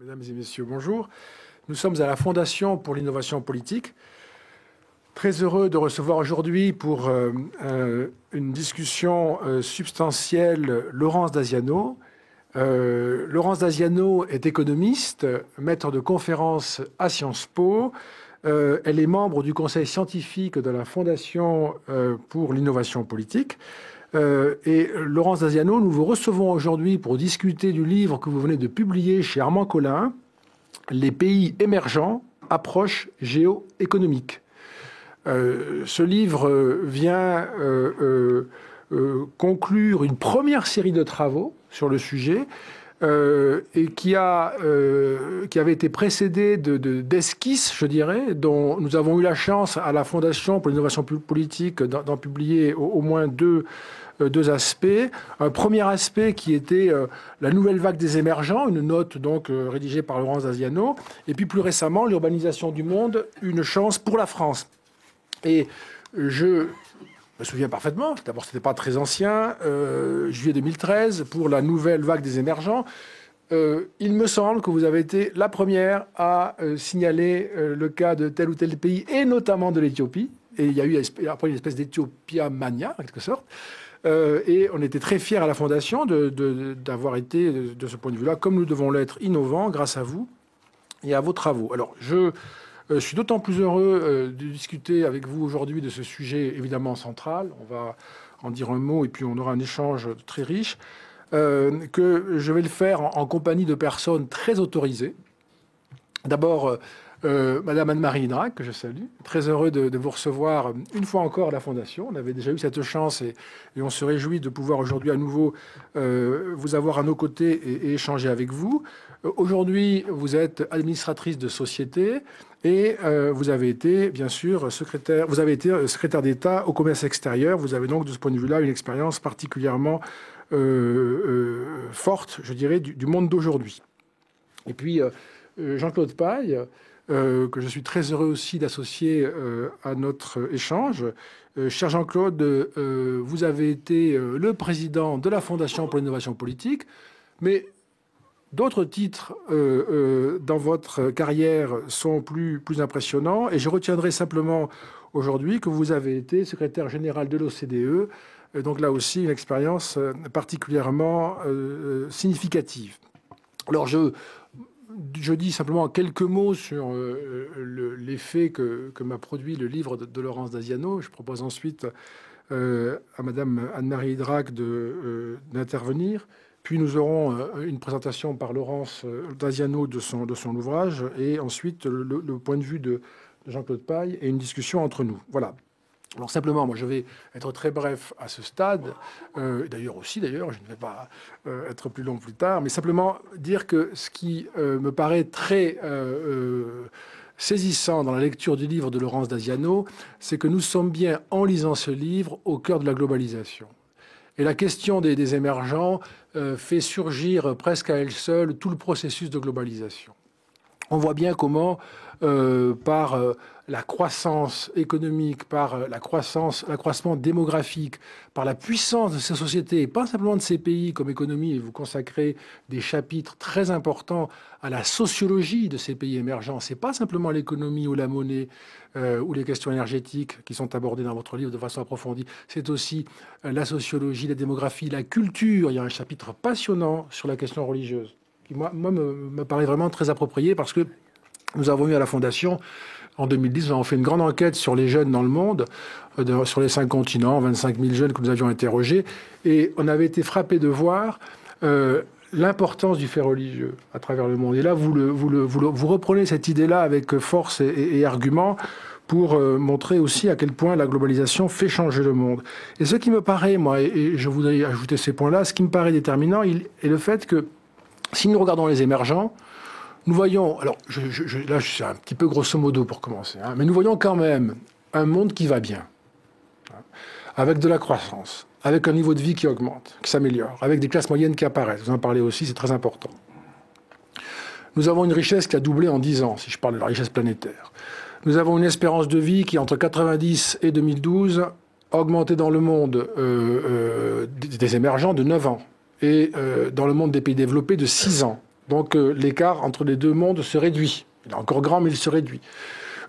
Mesdames et messieurs, bonjour. Nous sommes à la Fondation pour l'innovation politique. Très heureux de recevoir aujourd'hui pour une discussion substantielle Laurence Daziano. Laurence Daziano est économiste, maître de conférences à Sciences Po. Elle est membre du conseil scientifique de la Fondation pour l'innovation politique. Et Laurence Daziano, nous vous recevons aujourd'hui pour discuter du livre que vous venez de publier chez Armand Collin, Les pays émergents, approche géoéconomique. Ce livre vient conclure une première série de travaux sur le sujet et qui avait été précédée d'esquisses, je dirais, dont nous avons eu la chance à la Fondation pour l'innovation politique d'en publier au moins deux aspects. Un premier aspect qui était la nouvelle vague des émergents, une note donc rédigée par Laurence Daziano, et puis plus récemment, l'urbanisation du monde, une chance pour la France. Et je me souviens parfaitement, d'abord c'était pas très ancien, juillet 2013, pour la nouvelle vague des émergents. Il me semble que vous avez été la première à signaler le cas de tel ou tel pays, et notamment de l'Éthiopie. Et il y a eu après une espèce d'Éthiopia mania, en quelque sorte. Et on était très fiers à la Fondation d'avoir été, de ce point de vue-là, comme nous devons l'être, innovants grâce à vous et à vos travaux. Alors, je suis d'autant plus heureux de discuter avec vous aujourd'hui de ce sujet évidemment central. On va en dire un mot et puis on aura un échange très riche, que je vais le faire en compagnie de personnes très autorisées. D'abord, Madame Anne-Marie Idrac, que je salue. Très heureux de vous recevoir une fois encore à la Fondation. On avait déjà eu cette chance et on se réjouit de pouvoir aujourd'hui à nouveau vous avoir à nos côtés et échanger avec vous. Aujourd'hui, vous êtes administratrice de société et vous avez été, bien sûr, secrétaire d'État au commerce extérieur. Vous avez donc, de ce point de vue-là, une expérience particulièrement forte, je dirais, du monde d'aujourd'hui. Et puis, Jean-Claude Paille, que je suis très heureux aussi d'associer à notre échange. Cher Jean-Claude, vous avez été le président de la Fondation pour l'innovation politique, mais d'autres titres dans votre carrière sont plus impressionnants, et je retiendrai simplement aujourd'hui que vous avez été secrétaire général de l'OCDE, donc là aussi une expérience particulièrement significative. Alors je dis simplement quelques mots sur l'effet que m'a produit le livre de Laurence Daziano. Je propose ensuite à Madame Anne-Marie Idrac d'intervenir. Puis nous aurons une présentation par Laurence Daziano de son ouvrage et ensuite le point de vue de Jean-Claude Paille et une discussion entre nous. Voilà. Alors simplement, moi je vais être très bref à ce stade, d'ailleurs, je ne vais pas être plus long plus tard, mais simplement dire que ce qui me paraît très saisissant dans la lecture du livre de Laurence Daziano, c'est que nous sommes bien, en lisant ce livre, au cœur de la globalisation. Et la question des émergents fait surgir presque à elle seule tout le processus de globalisation. On voit bien comment, par la croissance économique, par l'accroissement démographique, par la puissance de ces sociétés, et pas simplement de ces pays comme économie, et vous consacrez des chapitres très importants à la sociologie de ces pays émergents. Ce n'est pas simplement l'économie ou la monnaie ou les questions énergétiques qui sont abordées dans votre livre de façon approfondie. C'est aussi la sociologie, la démographie, la culture. Il y a un chapitre passionnant sur la question religieuse, qui moi me paraît vraiment très approprié parce que nous avons eu à la Fondation, en 2010, nous avons fait une grande enquête sur les jeunes dans le monde, sur les 5 continents, 25 000 jeunes que nous avions interrogés, et on avait été frappé de voir l'importance du fait religieux à travers le monde. Et là, vous reprenez cette idée-là avec force et argument pour montrer aussi à quel point la globalisation fait changer le monde. Et ce qui me paraît, moi, et je voudrais ajouter ces points-là, ce qui me paraît déterminant est le fait que si nous regardons les émergents, nous voyons, alors là je suis un petit peu grosso modo pour commencer, mais nous voyons quand même un monde qui va bien, avec de la croissance, avec un niveau de vie qui augmente, qui s'améliore, avec des classes moyennes qui apparaissent. Vous en parlez aussi, c'est très important. Nous avons une richesse qui a doublé en 10 ans, si je parle de la richesse planétaire. Nous avons une espérance de vie qui, entre 90 et 2012, a augmenté dans le monde des émergents de 9 ans et dans le monde des pays développés de 6 ans Donc l'écart entre les deux mondes se réduit. Il est encore grand, mais il se réduit.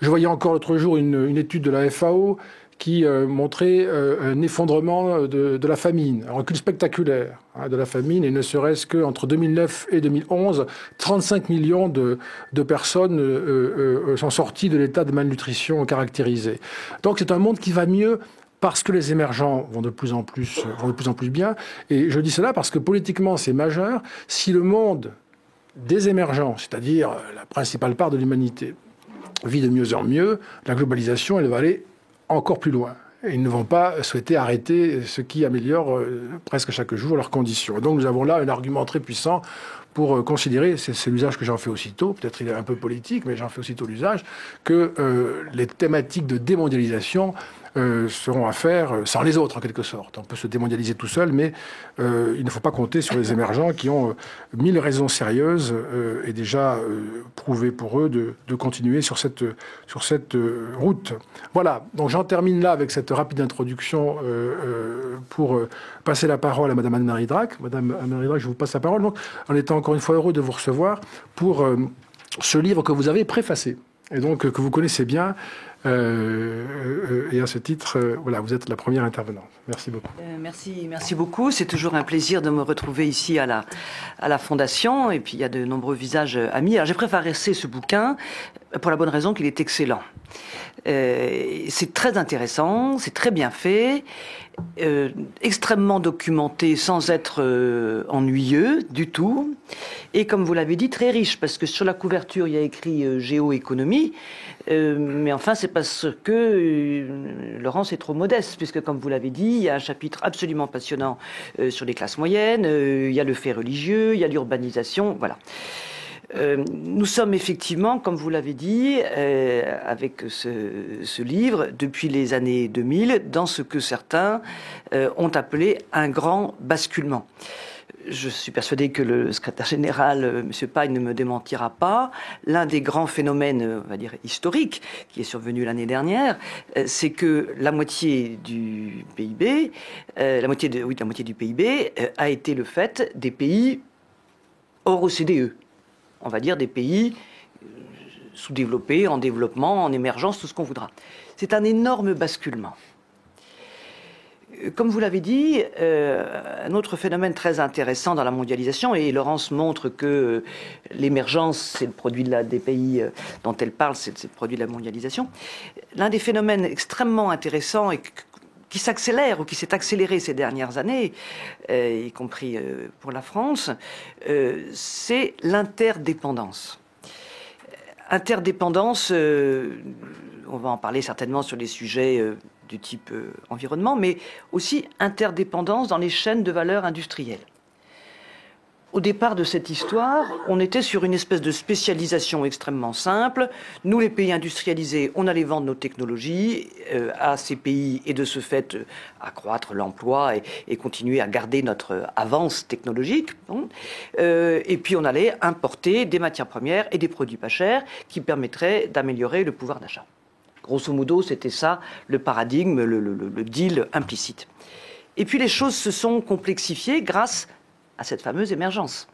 Je voyais encore l'autre jour une étude de la FAO qui montrait un effondrement de la famine, un recul spectaculaire de la famine, et ne serait-ce qu'entre 2009 et 2011, 35 millions de personnes sont sorties de l'état de malnutrition caractérisé. Donc c'est un monde qui va mieux parce que les émergents vont de plus en plus bien. Et je dis cela parce que politiquement c'est majeur. Si le monde des émergents, c'est-à-dire la principale part de l'humanité, vit de mieux en mieux, la globalisation, elle va aller encore plus loin. Et ils ne vont pas souhaiter arrêter ce qui améliore presque chaque jour leurs conditions. Et donc nous avons là un argument très puissant pour considérer, c'est l'usage que j'en fais aussitôt, peut-être il est un peu politique, mais j'en fais aussitôt l'usage, que les thématiques de démondialisation seront à faire sans les autres, en quelque sorte. On peut se démondialiser tout seul, mais il ne faut pas compter sur les émergents qui ont 1000 raisons sérieuses et déjà prouvées pour eux de continuer sur cette route. Voilà, donc j'en termine là avec cette rapide introduction pour passer la parole à Madame Anne-Marie Drac. Madame Anne-Marie Drac, je vous passe la parole. Donc, en étant encore une fois heureux de vous recevoir pour ce livre que vous avez préfacé et donc que vous connaissez bien. Et à ce titre, voilà, vous êtes la première intervenante. Merci beaucoup. Merci beaucoup. C'est toujours un plaisir de me retrouver ici à la Fondation. Et puis, il y a de nombreux visages amis. Alors, j'ai préféré ce bouquin pour la bonne raison qu'il est excellent. C'est très intéressant, c'est très bien fait, extrêmement documenté sans être ennuyeux du tout. Et comme vous l'avez dit, très riche, parce que sur la couverture, il y a écrit géoéconomie. Mais enfin, c'est parce que Laurence est trop modeste, puisque comme vous l'avez dit, il y a un chapitre absolument passionnant sur les classes moyennes, il y a le fait religieux, il y a l'urbanisation, voilà. Nous sommes effectivement, comme vous l'avez dit, avec ce livre, depuis les années 2000, dans ce que certains ont appelé un grand basculement. Je suis persuadé que le secrétaire général, M. Paille, ne me démentira pas. L'un des grands phénomènes, on va dire, historiques, qui est survenu l'année dernière, c'est que la moitié du PIB, la moitié du PIB a été le fait des pays hors OCDE. On va dire des pays sous-développés, en développement, en émergence, tout ce qu'on voudra. C'est un énorme basculement. Comme vous l'avez dit, un autre phénomène très intéressant dans la mondialisation, et Laurence montre que l'émergence, c'est le produit des pays dont elle parle, c'est le produit de la mondialisation. L'un des phénomènes extrêmement intéressants et qui s'accélère ou qui s'est accéléré ces dernières années, y compris pour la France, c'est l'interdépendance. Interdépendance, on va en parler certainement sur les sujets du type environnement, mais aussi interdépendance dans les chaînes de valeur industrielles. Au départ de cette histoire, on était sur une espèce de spécialisation extrêmement simple. Nous, les pays industrialisés, on allait vendre nos technologies à ces pays et de ce fait accroître l'emploi et continuer à garder notre avance technologique. Et puis on allait importer des matières premières et des produits pas chers qui permettraient d'améliorer le pouvoir d'achat. Grosso modo, c'était ça le paradigme, le deal implicite. Et puis les choses se sont complexifiées grâce à cette fameuse émergence.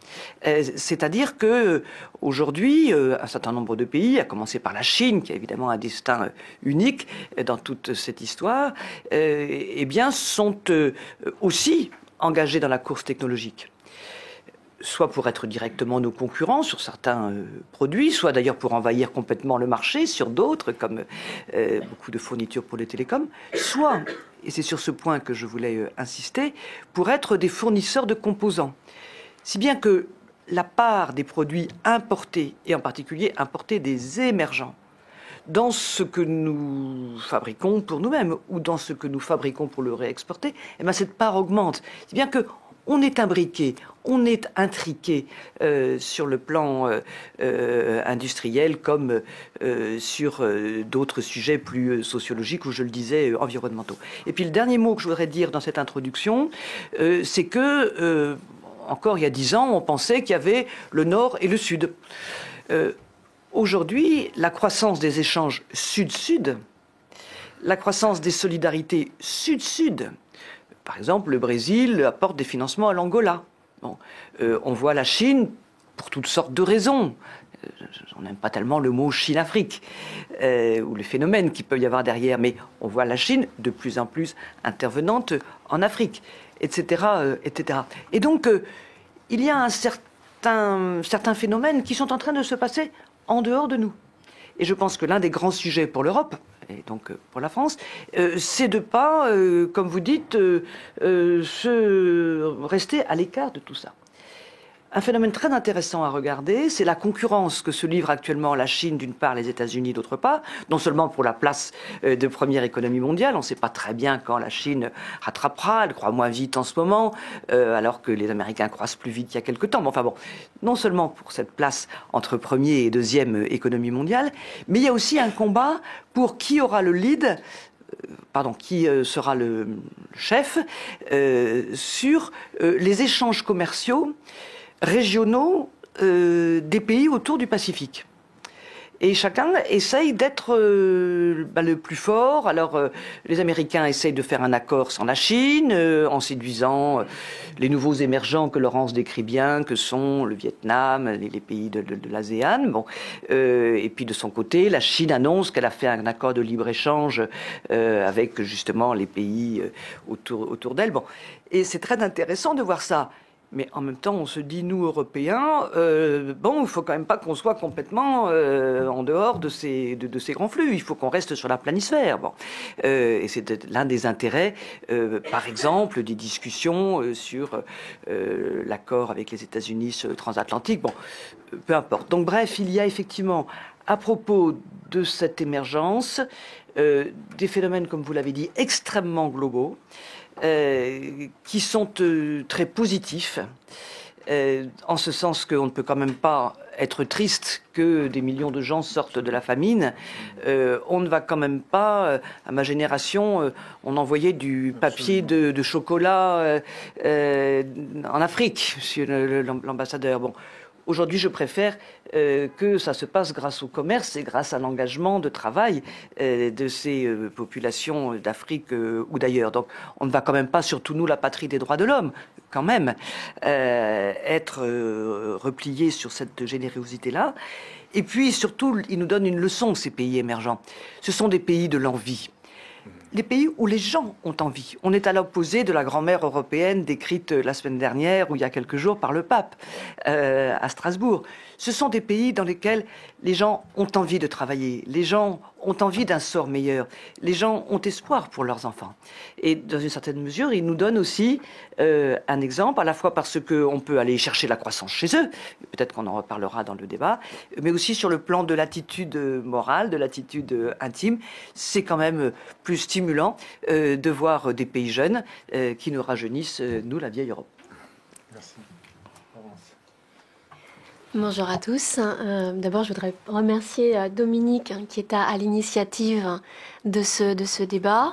C'est-à-dire que aujourd'hui, un certain nombre de pays, à commencer par la Chine, qui a évidemment un destin unique dans toute cette histoire, eh bien, sont aussi engagés dans la course technologique. Soit pour être directement nos concurrents sur certains produits, soit d'ailleurs pour envahir complètement le marché sur d'autres, comme beaucoup de fournitures pour les télécoms, soit, et c'est sur ce point que je voulais insister, pour être des fournisseurs de composants. Si bien que la part des produits importés, et en particulier importés des émergents, dans ce que nous fabriquons pour nous-mêmes ou dans ce que nous fabriquons pour le réexporter, eh bien cette part augmente. Si bien que on est imbriqué, on est intriqué sur le plan industriel comme sur d'autres sujets plus sociologiques ou, je le disais, environnementaux. Et puis le dernier mot que je voudrais dire dans cette introduction, c'est que, encore il y a 10 ans, on pensait qu'il y avait le Nord et le Sud. Aujourd'hui, la croissance des échanges Sud-Sud, la croissance des solidarités Sud-Sud, par exemple, le Brésil apporte des financements à l'Angola. Bon. On voit la Chine pour toutes sortes de raisons. On n'aime pas tellement le mot Chine-Afrique, ou le phénomène qu'il peut y avoir derrière, mais on voit la Chine de plus en plus intervenante en Afrique, etc. etc. Et donc, il y a certains phénomènes qui sont en train de se passer en dehors de nous. Et je pense que l'un des grands sujets pour l'Europe, et donc pour la France, c'est de pas, comme vous dites, rester à l'écart de tout ça. Un phénomène très intéressant à regarder, c'est la concurrence que se livrent actuellement la Chine d'une part, les États-Unis d'autre part, non seulement pour la place de première économie mondiale, on ne sait pas très bien quand la Chine rattrapera, elle croît moins vite en ce moment, alors que les Américains croissent plus vite il y a quelque temps. Mais enfin bon, non seulement pour cette place entre première et deuxième économie mondiale, mais il y a aussi un combat pour qui aura le lead, qui sera le chef sur les échanges commerciaux régionaux des pays autour du Pacifique. Et chacun essaye d'être le plus fort. Alors, les Américains essayent de faire un accord sans la Chine, en séduisant les nouveaux émergents que Laurence décrit bien, que sont le Vietnam, les pays de l'ASEAN. Bon. Et puis, de son côté, la Chine annonce qu'elle a fait un accord de libre-échange avec, justement, les pays autour d'elle. Bon. Et c'est très intéressant de voir ça. Mais en même temps, on se dit, nous, Européens, il faut quand même pas qu'on soit complètement en dehors de ces grands flux. Il faut qu'on reste sur la planisphère. Bon. Et c'est l'un des intérêts, par exemple, des discussions sur l'accord avec les États-Unis transatlantique. Bon, peu importe. Donc, bref, il y a effectivement, à propos de cette émergence, des phénomènes, comme vous l'avez dit, extrêmement globaux, qui sont très positifs, en ce sens qu'on ne peut quand même pas être triste que des millions de gens sortent de la famine. On ne va quand même pas, à ma génération, on envoyait du papier de chocolat en Afrique, monsieur l'ambassadeur. Bon. Aujourd'hui, je préfère que ça se passe grâce au commerce et grâce à l'engagement de travail de ces populations d'Afrique ou d'ailleurs. Donc, on ne va quand même pas, surtout nous, la patrie des droits de l'homme, quand même, être replié sur cette générosité-là. Et puis, surtout, ils nous donnent une leçon, ces pays émergents. Ce sont des pays de l'envie. Les pays où les gens ont envie. On est à l'opposé de la grand-mère européenne décrite la semaine dernière ou il y a quelques jours par le pape à Strasbourg. Ce sont des pays dans lesquels les gens ont envie de travailler, les gens ont envie d'un sort meilleur, les gens ont espoir pour leurs enfants. Et dans une certaine mesure, ils nous donnent aussi un exemple, à la fois parce qu'on peut aller chercher la croissance chez eux, peut-être qu'on en reparlera dans le débat, mais aussi sur le plan de l'attitude morale, de l'attitude intime. C'est quand même plus stimulant de voir des pays jeunes qui nous rajeunissent, nous, la vieille Europe. Merci. Bonjour à tous. D'abord, je voudrais remercier Dominique qui est à l'initiative de ce débat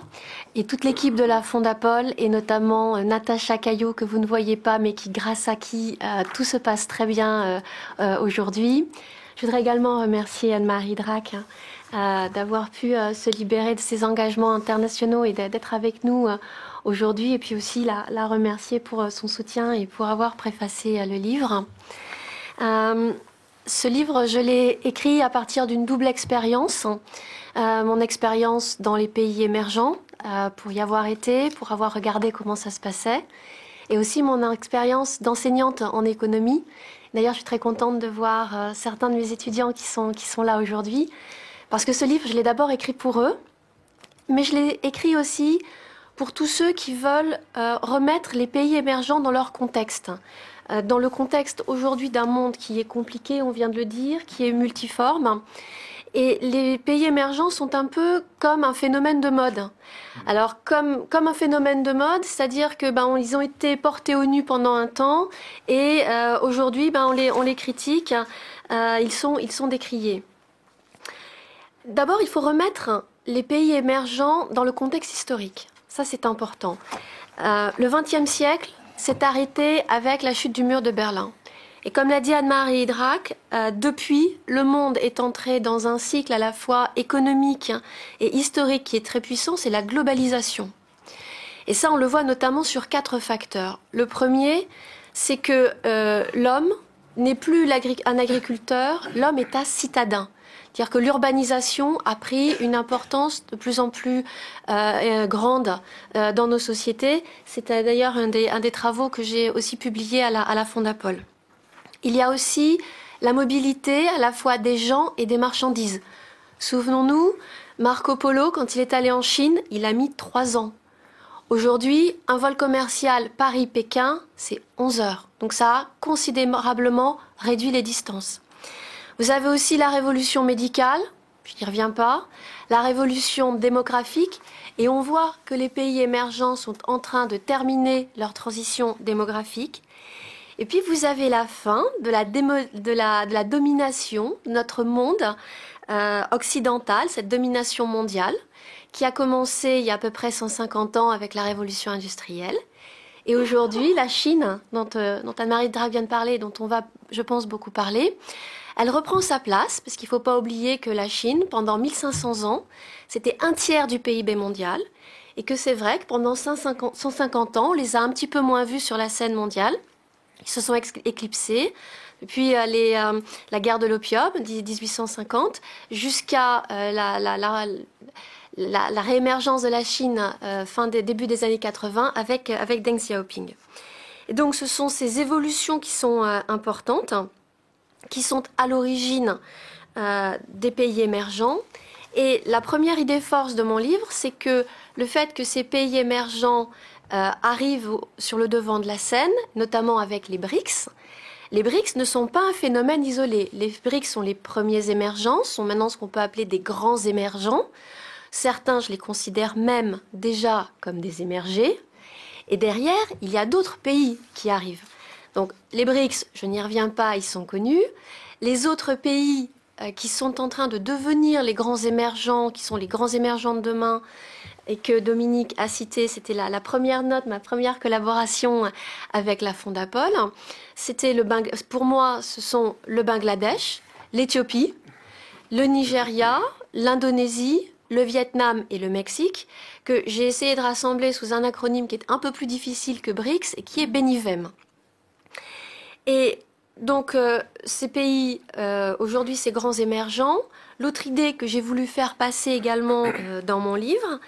et toute l'équipe de la Fondapol et notamment Natacha Caillot que vous ne voyez pas mais grâce à qui tout se passe très bien aujourd'hui. Je voudrais également remercier Anne-Marie Drac d'avoir pu se libérer de ses engagements internationaux et d'être avec nous aujourd'hui et puis aussi la remercier pour son soutien et pour avoir préfacé le livre. Ce livre, je l'ai écrit à partir d'une double expérience. Mon expérience dans les pays émergents, pour y avoir été, pour avoir regardé comment ça se passait, et aussi mon expérience d'enseignante en économie. D'ailleurs, je suis très contente de voir certains de mes étudiants qui sont là aujourd'hui, parce que ce livre, je l'ai d'abord écrit pour eux, mais je l'ai écrit aussi pour tous ceux qui veulent remettre les pays émergents dans leur contexte. Dans le contexte aujourd'hui d'un monde qui est compliqué, on vient de le dire, qui est multiforme. Et les pays émergents sont un peu comme un phénomène de mode. Alors, comme un phénomène de mode, c'est-à-dire que ils ont été portés au nu pendant un temps et aujourd'hui, on les critique, ils sont décriés. D'abord, il faut remettre les pays émergents dans le contexte historique. Ça, c'est important. Le XXe siècle s'est arrêté avec la chute du mur de Berlin. Et comme l'a dit Anne-Marie Drac, depuis, le monde est entré dans un cycle à la fois économique et historique qui est très puissant, c'est la globalisation. Et ça, on le voit notamment sur 4 facteurs. Le premier, c'est que l'homme n'est plus un agriculteur, l'homme est un citadin. C'est-à-dire que l'urbanisation a pris une importance de plus en plus grande dans nos sociétés. C'est d'ailleurs un des travaux que j'ai aussi publié à la Fondapol. Il y a aussi la mobilité à la fois des gens et des marchandises. Souvenons-nous, Marco Polo, quand il est allé en Chine, il a mis 3 ans. Aujourd'hui, un vol commercial Paris-Pékin, c'est 11 heures. Donc ça a considérablement réduit les distances. Vous avez aussi la révolution médicale, je n'y reviens pas, la révolution démographique, et on voit que les pays émergents sont en train de terminer leur transition démographique. Et puis vous avez la fin de la domination de notre monde occidental, cette domination mondiale, qui a commencé il y a à peu près 150 ans avec la révolution industrielle. Et aujourd'hui, la Chine, dont Anne-Marie Drac vient de parler, dont on va, je pense, beaucoup parler, elle reprend sa place, parce qu'il ne faut pas oublier que la Chine, pendant 1500 ans, c'était 1/3 du PIB mondial, et que c'est vrai que pendant 150 ans, on les a un petit peu moins vus sur la scène mondiale. Ils se sont éclipsés depuis la guerre de l'opium, 1850, jusqu'à la réémergence de la Chine début des années 80 avec Deng Xiaoping. Et donc ce sont ces évolutions qui sont importantes, qui sont à l'origine des pays émergents. Et la première idée force de mon livre, c'est que le fait que ces pays émergents arrivent sur le devant de la scène, notamment avec les BRICS. Les BRICS ne sont pas un phénomène isolé. Les BRICS sont les premiers émergents, sont maintenant ce qu'on peut appeler des grands émergents. Certains, je les considère même déjà comme des émergés. Et derrière, il y a d'autres pays qui arrivent. Donc les BRICS, je n'y reviens pas, ils sont connus. Les autres pays qui sont en train de devenir les grands émergents, qui sont les grands émergents de demain, et que Dominique a cité, c'était la première note, ma première collaboration avec la Fondapol. Pour moi, ce sont le Bangladesh, l'Éthiopie, le Nigeria, l'Indonésie, le Vietnam et le Mexique, que j'ai essayé de rassembler sous un acronyme qui est un peu plus difficile que BRICS et qui est BENIVEM. Et donc, ces pays, aujourd'hui, ces grands émergents, l'autre idée que j'ai voulu faire passer également dans mon livre,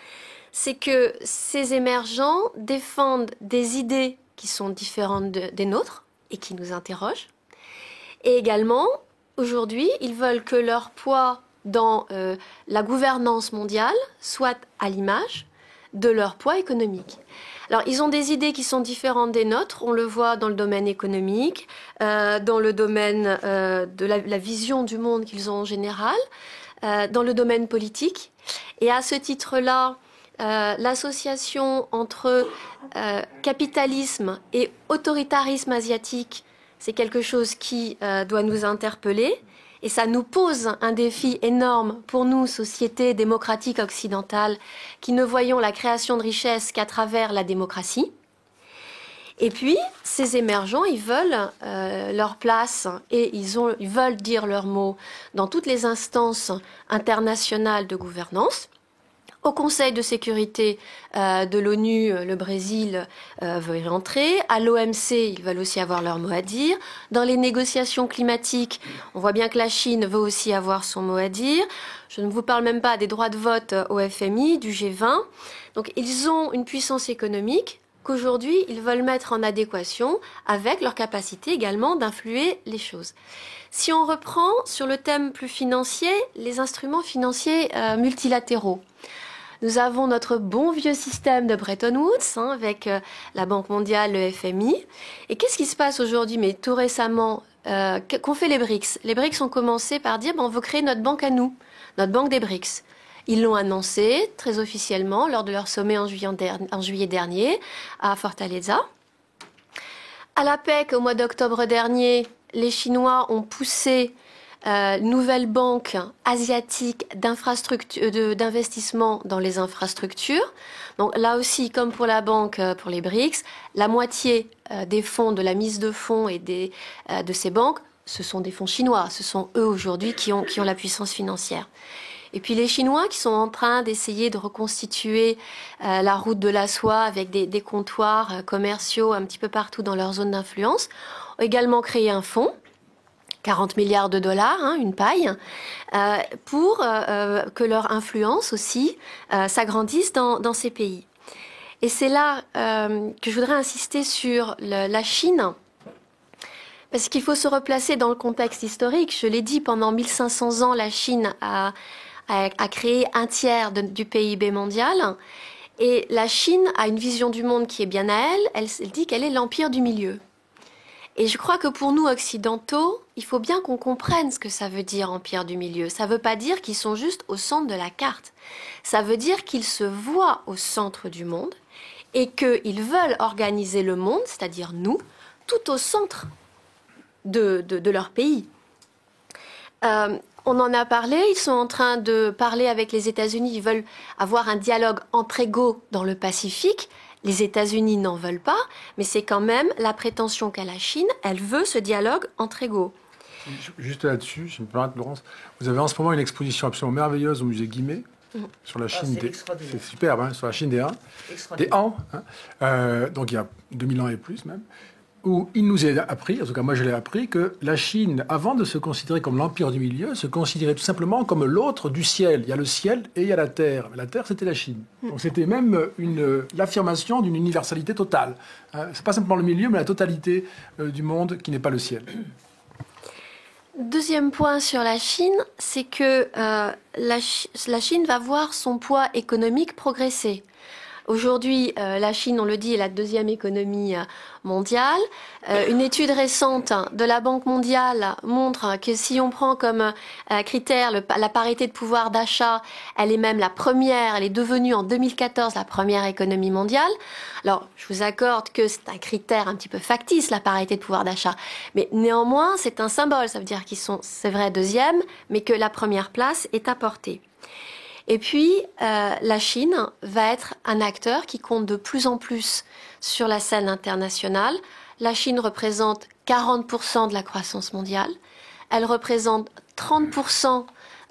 c'est que ces émergents défendent des idées qui sont différentes des nôtres et qui nous interrogent. Et également, aujourd'hui, ils veulent que leur poids dans la gouvernance mondiale soit à l'image de leur poids économique. Alors, ils ont des idées qui sont différentes des nôtres, on le voit dans le domaine économique, dans le domaine de la vision du monde qu'ils ont en général, dans le domaine politique. Et à ce titre-là, l'association entre capitalisme et autoritarisme asiatique, c'est quelque chose qui doit nous interpeller. Et ça nous pose un défi énorme pour nous, sociétés démocratiques occidentales, qui ne voyons la création de richesses qu'à travers la démocratie. Et puis, ces émergents, ils veulent leur place et ils veulent dire leur mot dans toutes les instances internationales de gouvernance. Au Conseil de sécurité de l'ONU, le Brésil veut y rentrer. À l'OMC, ils veulent aussi avoir leur mot à dire. Dans les négociations climatiques, on voit bien que la Chine veut aussi avoir son mot à dire. Je ne vous parle même pas des droits de vote au FMI, du G20. Donc, ils ont une puissance économique qu'aujourd'hui, ils veulent mettre en adéquation avec leur capacité également d'influer les choses. Si on reprend sur le thème plus financier, les instruments financiers multilatéraux. Nous avons notre bon vieux système de Bretton Woods, avec la Banque mondiale, le FMI. Et qu'est-ce qui se passe aujourd'hui, mais tout récemment, qu'ont fait les BRICS? Les BRICS ont commencé par dire, on veut créer notre banque à nous, notre banque des BRICS. Ils l'ont annoncé très officiellement lors de leur sommet en juillet dernier à Fortaleza. À l'APEC, au mois d'octobre dernier, les Chinois ont poussé nouvelle banque asiatique d'investissement dans les infrastructures. Donc là aussi, comme pour la banque pour les BRICS, la moitié des fonds, de la mise de fonds et de ces banques, ce sont des fonds chinois. Ce sont eux aujourd'hui qui ont la puissance financière. Et puis les Chinois qui sont en train d'essayer de reconstituer la route de la soie avec des comptoirs commerciaux un petit peu partout dans leur zone d'influence, ont également créé un fonds 40 milliards de dollars, une paille, pour que leur influence aussi s'agrandisse dans ces pays. Et c'est là que je voudrais insister sur la Chine, parce qu'il faut se replacer dans le contexte historique. Je l'ai dit, pendant 1500 ans, la Chine a créé un tiers du PIB mondial. Et la Chine a une vision du monde qui est bien à elle. Elle dit qu'elle est l'empire du milieu. Et je crois que pour nous, occidentaux, il faut bien qu'on comprenne ce que ça veut dire, empire du milieu. Ça ne veut pas dire qu'ils sont juste au centre de la carte. Ça veut dire qu'ils se voient au centre du monde et qu'ils veulent organiser le monde, c'est-à-dire nous, tout au centre de leur pays. On en a parlé, ils sont en train de parler avec les États-Unis, ils veulent avoir un dialogue entre égaux dans le Pacifique. Les États-Unis n'en veulent pas, mais c'est quand même la prétention qu'a la Chine, elle veut ce dialogue entre égaux. Juste là-dessus, je me permets, Laurence, vous avez en ce moment une exposition absolument merveilleuse au musée Guimet, sur la Chine c'est superbe, sur la Chine des Han, donc il y a 2000 ans et plus même, où il nous est appris, en tout cas moi je l'ai appris, que la Chine, avant de se considérer comme l'empire du milieu, se considérait tout simplement comme l'autre du ciel. Il y a le ciel et il y a la terre. La terre, c'était la Chine. Donc c'était même l'affirmation d'une universalité totale. C'est pas simplement le milieu, mais la totalité du monde qui n'est pas le ciel. Deuxième point sur la Chine, c'est que la Chine va voir son poids économique progresser. Aujourd'hui, la Chine, on le dit, est la deuxième économie mondiale. Une étude récente de la Banque mondiale montre que si on prend comme critère la parité de pouvoir d'achat, elle est même la première, elle est devenue en 2014 la première économie mondiale. Alors, je vous accorde que c'est un critère un petit peu factice, la parité de pouvoir d'achat. Mais néanmoins, c'est un symbole. Ça veut dire qu'ils sont, c'est vrai, deuxième, mais que la première place est à portée. Et puis, la Chine va être un acteur qui compte de plus en plus sur la scène internationale. La Chine représente 40% de la croissance mondiale. Elle représente 30%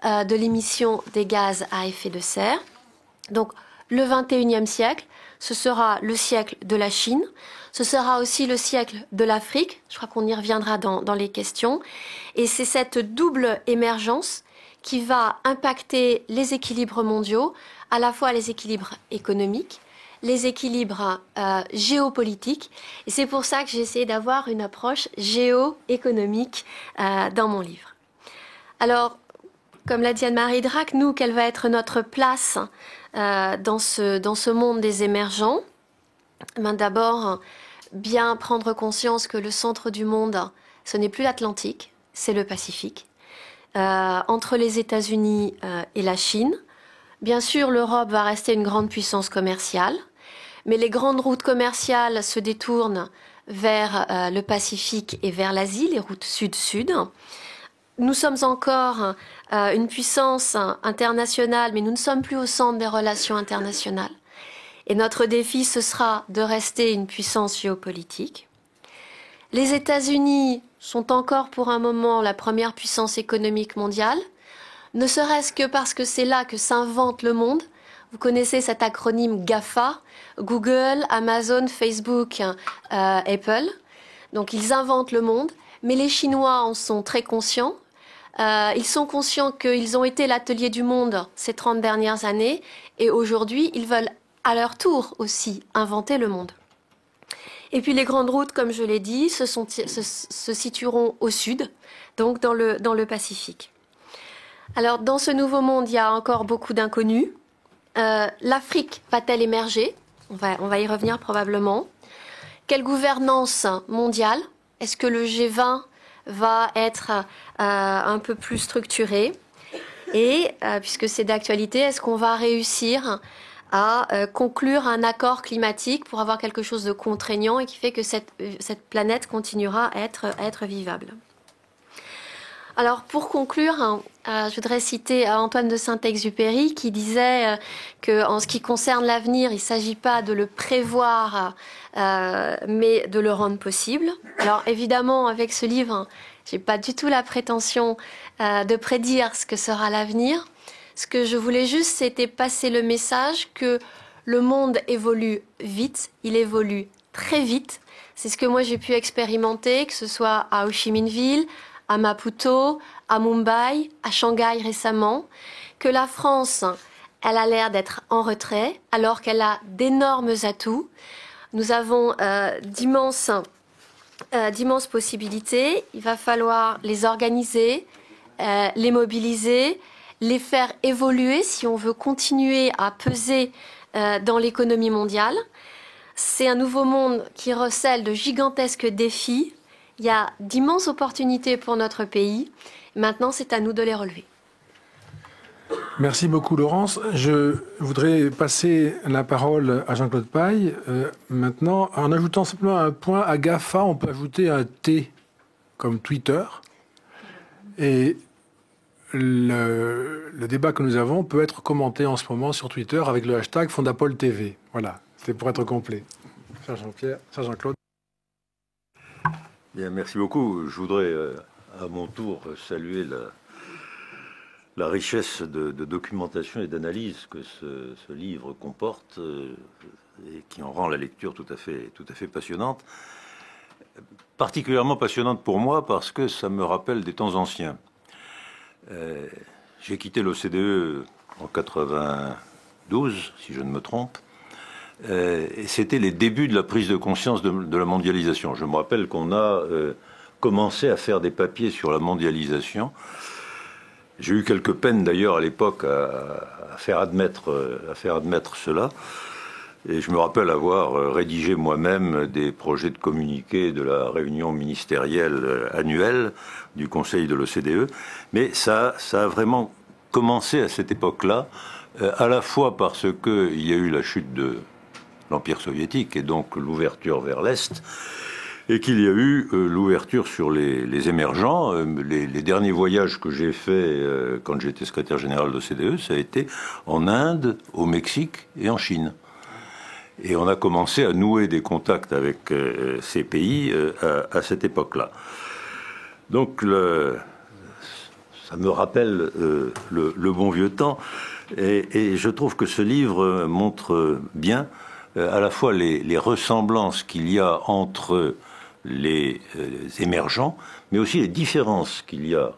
de l'émission des gaz à effet de serre. Donc, le 21e siècle, ce sera le siècle de la Chine. Ce sera aussi le siècle de l'Afrique. Je crois qu'on y reviendra dans les questions. Et c'est cette double émergence qui va impacter les équilibres mondiaux, à la fois les équilibres économiques, les équilibres géopolitiques. Et c'est pour ça que j'ai essayé d'avoir une approche géoéconomique dans mon livre. Alors, comme l'a dit Anne-Marie Drac, nous, quelle va être notre place dans ce monde des émergents? D'abord, bien prendre conscience que le centre du monde, ce n'est plus l'Atlantique, c'est le Pacifique. Entre les États-Unis et la Chine. Bien sûr, l'Europe va rester une grande puissance commerciale, mais les grandes routes commerciales se détournent vers le Pacifique et vers l'Asie, les routes sud-sud. Nous sommes encore une puissance internationale, mais nous ne sommes plus au centre des relations internationales. Et notre défi, ce sera de rester une puissance géopolitique. Les États-Unis sont encore pour un moment la première puissance économique mondiale, ne serait-ce que parce que c'est là que s'invente le monde. Vous connaissez cet acronyme GAFA, Google, Amazon, Facebook, Apple. Donc ils inventent le monde, mais les Chinois en sont très conscients. Ils sont conscients qu'ils ont été l'atelier du monde ces 30 dernières années, et aujourd'hui ils veulent à leur tour aussi inventer le monde. Et puis les grandes routes, comme je l'ai dit, se situeront au sud, donc dans le Pacifique. Alors dans ce nouveau monde, il y a encore beaucoup d'inconnus. L'Afrique va-t-elle émerger ? On va y revenir probablement. Quelle gouvernance mondiale ? Est-ce que le G20 va être un peu plus structuré ? Et puisque c'est d'actualité, est-ce qu'on va réussir à conclure un accord climatique pour avoir quelque chose de contraignant et qui fait que cette planète continuera à être vivable. Alors pour conclure, je voudrais citer Antoine de Saint-Exupéry qui disait qu'en ce qui concerne l'avenir, il ne s'agit pas de le prévoir, mais de le rendre possible. Alors évidemment, avec ce livre, je n'ai pas du tout la prétention de prédire ce que sera l'avenir. Ce que je voulais juste, c'était passer le message que le monde évolue vite, il évolue très vite. C'est ce que moi j'ai pu expérimenter, que ce soit à Ho Chi Minh Ville, à Maputo, à Mumbai, à Shanghai récemment, que la France, elle a l'air d'être en retrait, alors qu'elle a d'énormes atouts. Nous avons d'immenses possibilités. Il va falloir les organiser, les mobiliser, les faire évoluer si on veut continuer à peser dans l'économie mondiale. C'est un nouveau monde qui recèle de gigantesques défis. Il y a d'immenses opportunités pour notre pays. Maintenant, c'est à nous de les relever. Merci beaucoup, Laurence. Je voudrais passer la parole à Jean-Claude Paille. Maintenant, en ajoutant simplement un point à GAFA, on peut ajouter un T comme Twitter. Et le débat que nous avons peut être commenté en ce moment sur Twitter avec le hashtag FondapolTV. Voilà, c'était pour être complet. Cher Jean-Pierre, cher Jean-Claude. Bien, merci beaucoup. Je voudrais à mon tour saluer la richesse de documentation et d'analyse que ce livre comporte et qui en rend la lecture tout à fait passionnante. Particulièrement passionnante pour moi parce que ça me rappelle des temps anciens. J'ai quitté l'OCDE en 92, si je ne me trompe, et c'était les débuts de la prise de conscience de la mondialisation. Je me rappelle qu'on a commencé à faire des papiers sur la mondialisation. J'ai eu quelques peines d'ailleurs à l'époque à faire admettre cela. Et je me rappelle avoir rédigé moi-même des projets de communiqué de la réunion ministérielle annuelle du Conseil de l'OCDE. Mais ça a vraiment commencé à cette époque-là, à la fois parce qu'il y a eu la chute de l'Empire soviétique et donc l'ouverture vers l'Est, et qu'il y a eu l'ouverture sur les émergents. Les derniers voyages que j'ai faits quand j'étais secrétaire général de l'OCDE, ça a été en Inde, au Mexique et en Chine. Et on a commencé à nouer des contacts avec ces pays à cette époque-là. Donc ça me rappelle le bon vieux temps. Et je trouve que ce livre montre bien à la fois les ressemblances qu'il y a entre les émergents, mais aussi les différences qu'il y a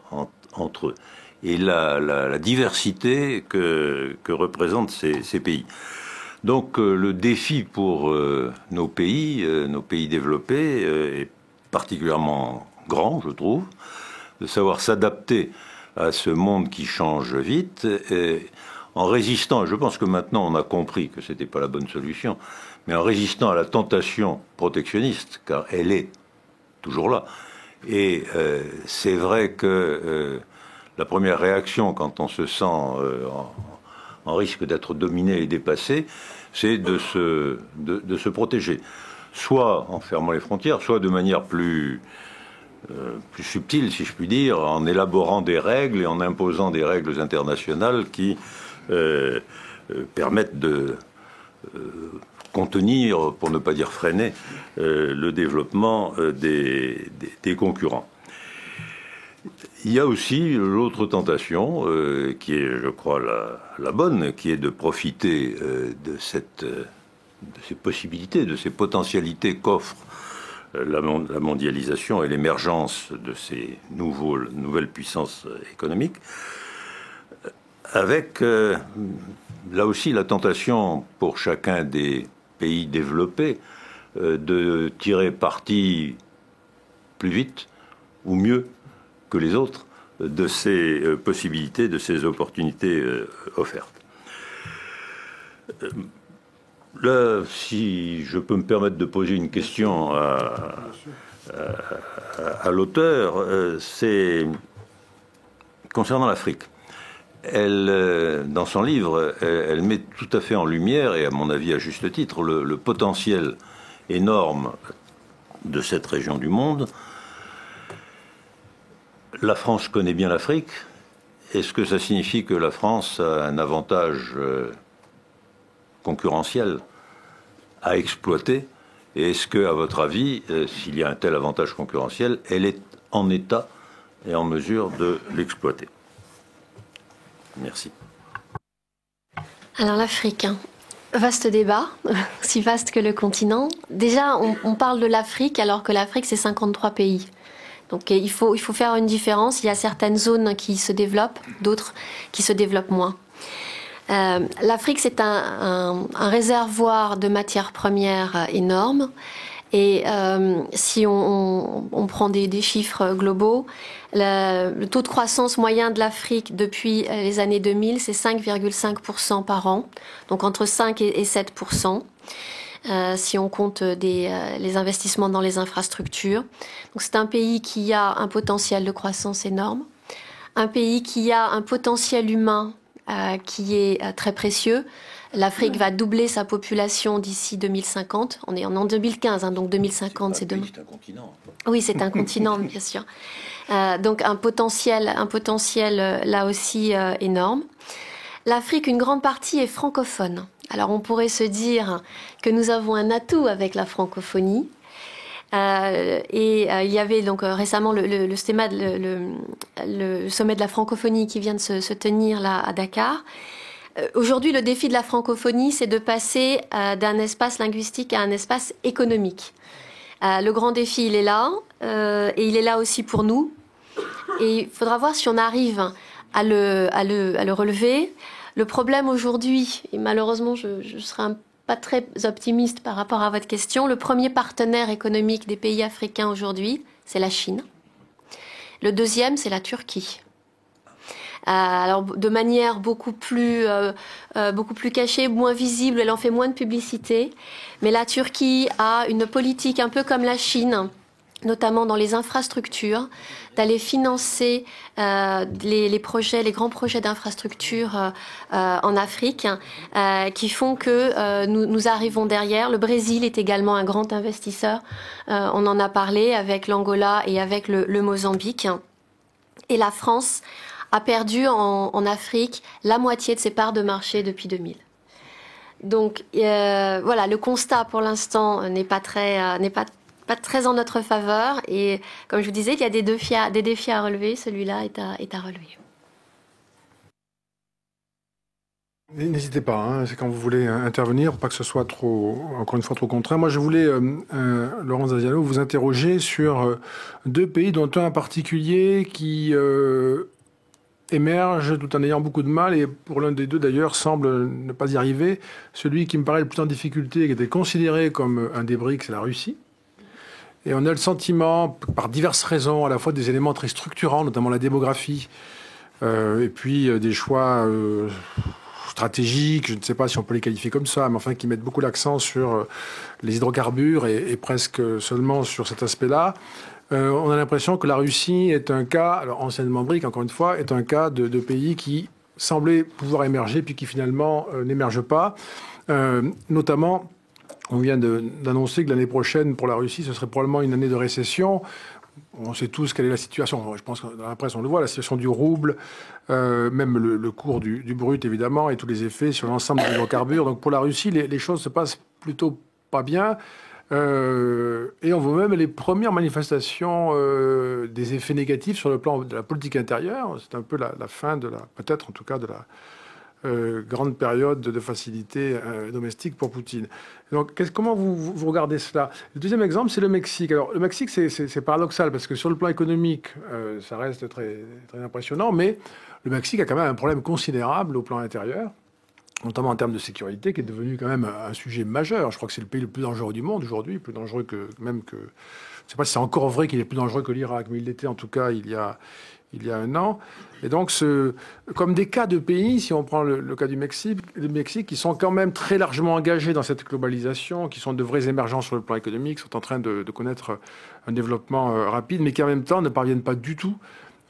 entre eux, et la diversité que représentent ces pays. Donc le défi pour nos pays développés est particulièrement grand, je trouve, de savoir s'adapter à ce monde qui change vite, et en résistant, je pense que maintenant on a compris que ce n'était pas la bonne solution, mais en résistant à la tentation protectionniste, car elle est toujours là. Et c'est vrai que la première réaction quand on se sent en risque d'être dominé et dépassé, c'est de se protéger. Soit en fermant les frontières, soit de manière plus subtile, si je puis dire, en élaborant des règles et en imposant des règles internationales qui permettent de contenir, pour ne pas dire freiner, le développement des concurrents. Il y a aussi l'autre tentation, qui est, je crois, la bonne, qui est de profiter de ces possibilités, de ces potentialités qu'offre la mondialisation et l'émergence de ces nouvelles puissances économiques, avec là aussi la tentation pour chacun des pays développés de tirer parti plus vite ou mieux que les autres de ces possibilités, de ces opportunités offertes. Là, si je peux me permettre de poser une question à l'auteur, c'est concernant l'Afrique. Elle, dans son livre, elle met tout à fait en lumière, et à mon avis à juste titre, le potentiel énorme de cette région du monde. La France connaît bien l'Afrique. Est-ce que ça signifie que la France a un avantage concurrentiel à exploiter? Et est-ce que, à votre avis, s'il y a un tel avantage concurrentiel, elle est en état et en mesure de l'exploiter? Merci. Alors l'Afrique, vaste débat, aussi vaste que le continent. Déjà, on parle de l'Afrique alors que l'Afrique, c'est 53 pays. Donc il faut faire une différence. Il y a certaines zones qui se développent, d'autres qui se développent moins. L'Afrique, c'est un réservoir de matières premières énorme. Et si on prend des chiffres globaux, le taux de croissance moyen de l'Afrique depuis les années 2000, c'est 5,5% par an, donc entre 5 et 7%. Si on compte les investissements dans les infrastructures. Donc c'est un pays qui a un potentiel de croissance énorme, un pays qui a un potentiel humain qui est très précieux. L'Afrique va doubler sa population d'ici 2050. On est en 2015, hein, donc 2050, c'est demain. C'est un continent. Oui, c'est un continent, bien sûr. Donc un potentiel là aussi énorme. L'Afrique, une grande partie est francophone. Alors on pourrait se dire que nous avons un atout avec la francophonie. Il y avait donc récemment le sommet de la francophonie qui vient de se tenir là à Dakar. Aujourd'hui, le défi de la francophonie, c'est de passer d'un espace linguistique à un espace économique. Le grand défi, il est là, et il est là aussi pour nous. Et il faudra voir si on arrive à le relever. Le problème aujourd'hui, et malheureusement, je serai pas très optimiste par rapport à votre question, le premier partenaire économique des pays africains aujourd'hui, c'est la Chine. Le deuxième, c'est la Turquie. Alors, de manière beaucoup plus cachée, moins visible, elle en fait moins de publicité. Mais la Turquie a une politique un peu comme la Chine, notamment dans les infrastructures, d'aller financer les grands projets d'infrastructures en Afrique, qui font que nous arrivons derrière. Le Brésil est également un grand investisseur. On en a parlé avec l'Angola et avec le Mozambique. Et la France a perdu en Afrique la moitié de ses parts de marché depuis 2000. Donc voilà, le constat pour l'instant n'est pas très en notre faveur. Et comme je vous disais, il y a des défis à relever. Celui-là est à relever. N'hésitez pas, hein, c'est quand vous voulez intervenir, pour pas que ce soit encore une fois trop contraint. Moi, je voulais, Laurence Daziano, vous interroger sur deux pays, dont un en particulier qui émerge tout en ayant beaucoup de mal, et pour l'un des deux d'ailleurs semble ne pas y arriver. Celui qui me paraît le plus en difficulté, qui était considéré comme un des BRICS, c'est la Russie. Et on a le sentiment, par diverses raisons, à la fois des éléments très structurants, notamment la démographie, et puis des choix stratégiques, je ne sais pas si on peut les qualifier comme ça, mais enfin qui mettent beaucoup l'accent sur les hydrocarbures et presque seulement sur cet aspect-là. On a l'impression que la Russie est un cas, alors anciennement BRIC encore une fois, est un cas de pays qui semblaient pouvoir émerger puis qui finalement n'émergent pas. Notamment, on vient d'annoncer que l'année prochaine pour la Russie, ce serait probablement une année de récession. On sait tous quelle est la situation. Je pense que dans la presse, on le voit, la situation du rouble, même le cours du brut, évidemment, et tous les effets sur l'ensemble des hydrocarbures. Donc pour la Russie, les choses se passent plutôt pas bien. Et on voit même les premières manifestations des effets négatifs sur le plan de la politique intérieure. C'est un peu la fin peut-être en tout cas de la grande période de facilité domestique pour Poutine. Donc comment vous regardez cela? Le deuxième exemple, c'est le Mexique. Alors le Mexique, c'est paradoxal parce que sur le plan économique, ça reste très, très impressionnant, mais le Mexique a quand même un problème considérable au plan intérieur, notamment en termes de sécurité, qui est devenu quand même un sujet majeur. Je crois que c'est le pays le plus dangereux du monde aujourd'hui, plus dangereux que... Je ne sais pas si c'est encore vrai qu'il est plus dangereux que l'Irak, mais il l'était en tout cas il y a un an. Et donc, comme des cas de pays, si on prend le cas du Mexique, qui sont quand même très largement engagés dans cette globalisation, qui sont de vrais émergents sur le plan économique, sont en train de connaître un développement rapide, mais qui en même temps ne parviennent pas du tout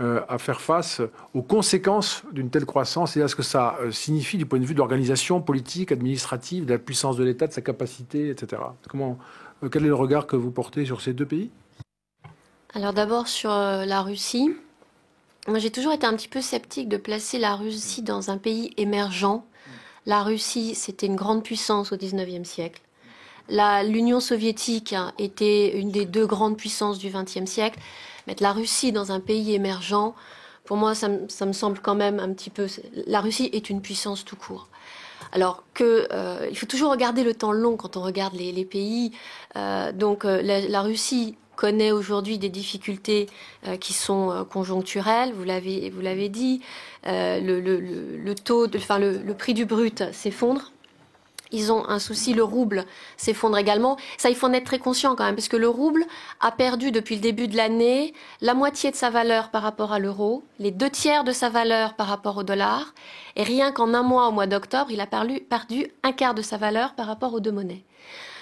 à faire face aux conséquences d'une telle croissance et à ce que ça signifie du point de vue de l'organisation politique, administrative, de la puissance de l'État, de sa capacité, etc. Quel est le regard que vous portez sur ces deux pays? Alors d'abord sur la Russie. Moi, j'ai toujours été un petit peu sceptique de placer la Russie dans un pays émergent. La Russie, c'était une grande puissance au XIXe siècle. L'Union soviétique était une des deux grandes puissances du XXe siècle. Mettre la Russie dans un pays émergent, pour moi, ça me semble quand même un petit peu... La Russie est une puissance tout court. Alors il faut toujours regarder le temps long quand on regarde les pays. La Russie connaît aujourd'hui des difficultés qui sont conjoncturelles, vous l'avez dit, le prix du brut s'effondre. Ils ont un souci, le rouble s'effondre également. Ça, il faut en être très conscient quand même, parce que le rouble a perdu depuis le début de l'année la moitié de sa valeur par rapport à l'euro, les 2/3 de sa valeur par rapport au dollar, et rien qu'en un mois, au mois d'octobre, il a perdu 1/4 de sa valeur par rapport aux deux monnaies.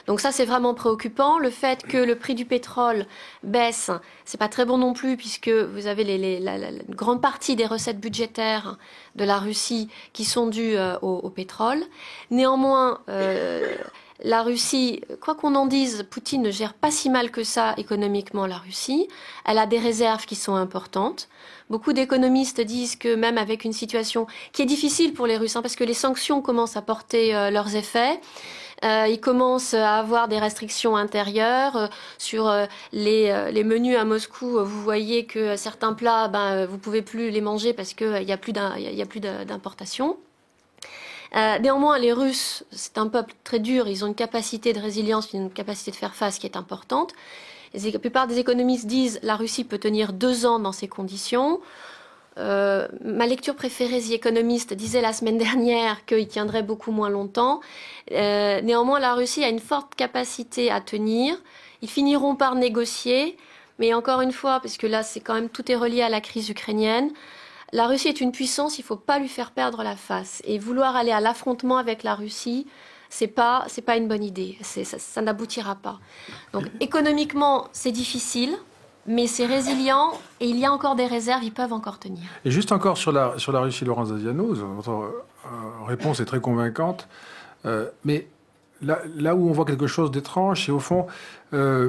Donc ça, c'est vraiment préoccupant. Le fait que le prix du pétrole baisse, c'est pas très bon non plus, puisque vous avez la grande partie des recettes budgétaires de la Russie qui sont dues au pétrole. Néanmoins, la Russie, quoi qu'on en dise, Poutine ne gère pas si mal que ça économiquement la Russie. Elle a des réserves qui sont importantes. Beaucoup d'économistes disent que même avec une situation qui est difficile pour les Russes, parce que les sanctions commencent à porter leurs effets, ils commencent à avoir des restrictions intérieures sur les menus à Moscou. Vous voyez que certains plats, vous pouvez plus les manger parce qu'il y a plus d'importation. Néanmoins, les Russes, c'est un peuple très dur. Ils ont une capacité de résilience, une capacité de faire face qui est importante. La plupart des économistes disent que la Russie peut tenir 2 ans dans ces conditions. Ma lecture préférée, The Economist, disait la semaine dernière qu'il tiendrait beaucoup moins longtemps. Néanmoins, la Russie a une forte capacité à tenir. Ils finiront par négocier, mais encore une fois, parce que là, c'est quand même tout est relié à la crise ukrainienne. La Russie est une puissance, il ne faut pas lui faire perdre la face. Et vouloir aller à l'affrontement avec la Russie, c'est pas une bonne idée. Ça n'aboutira pas. Donc économiquement, c'est difficile. Mais c'est résilient et il y a encore des réserves, ils peuvent encore tenir. Et juste encore sur la Russie, Laurence Daziano, votre réponse est très convaincante. Mais là où on voit quelque chose d'étrange, c'est au fond la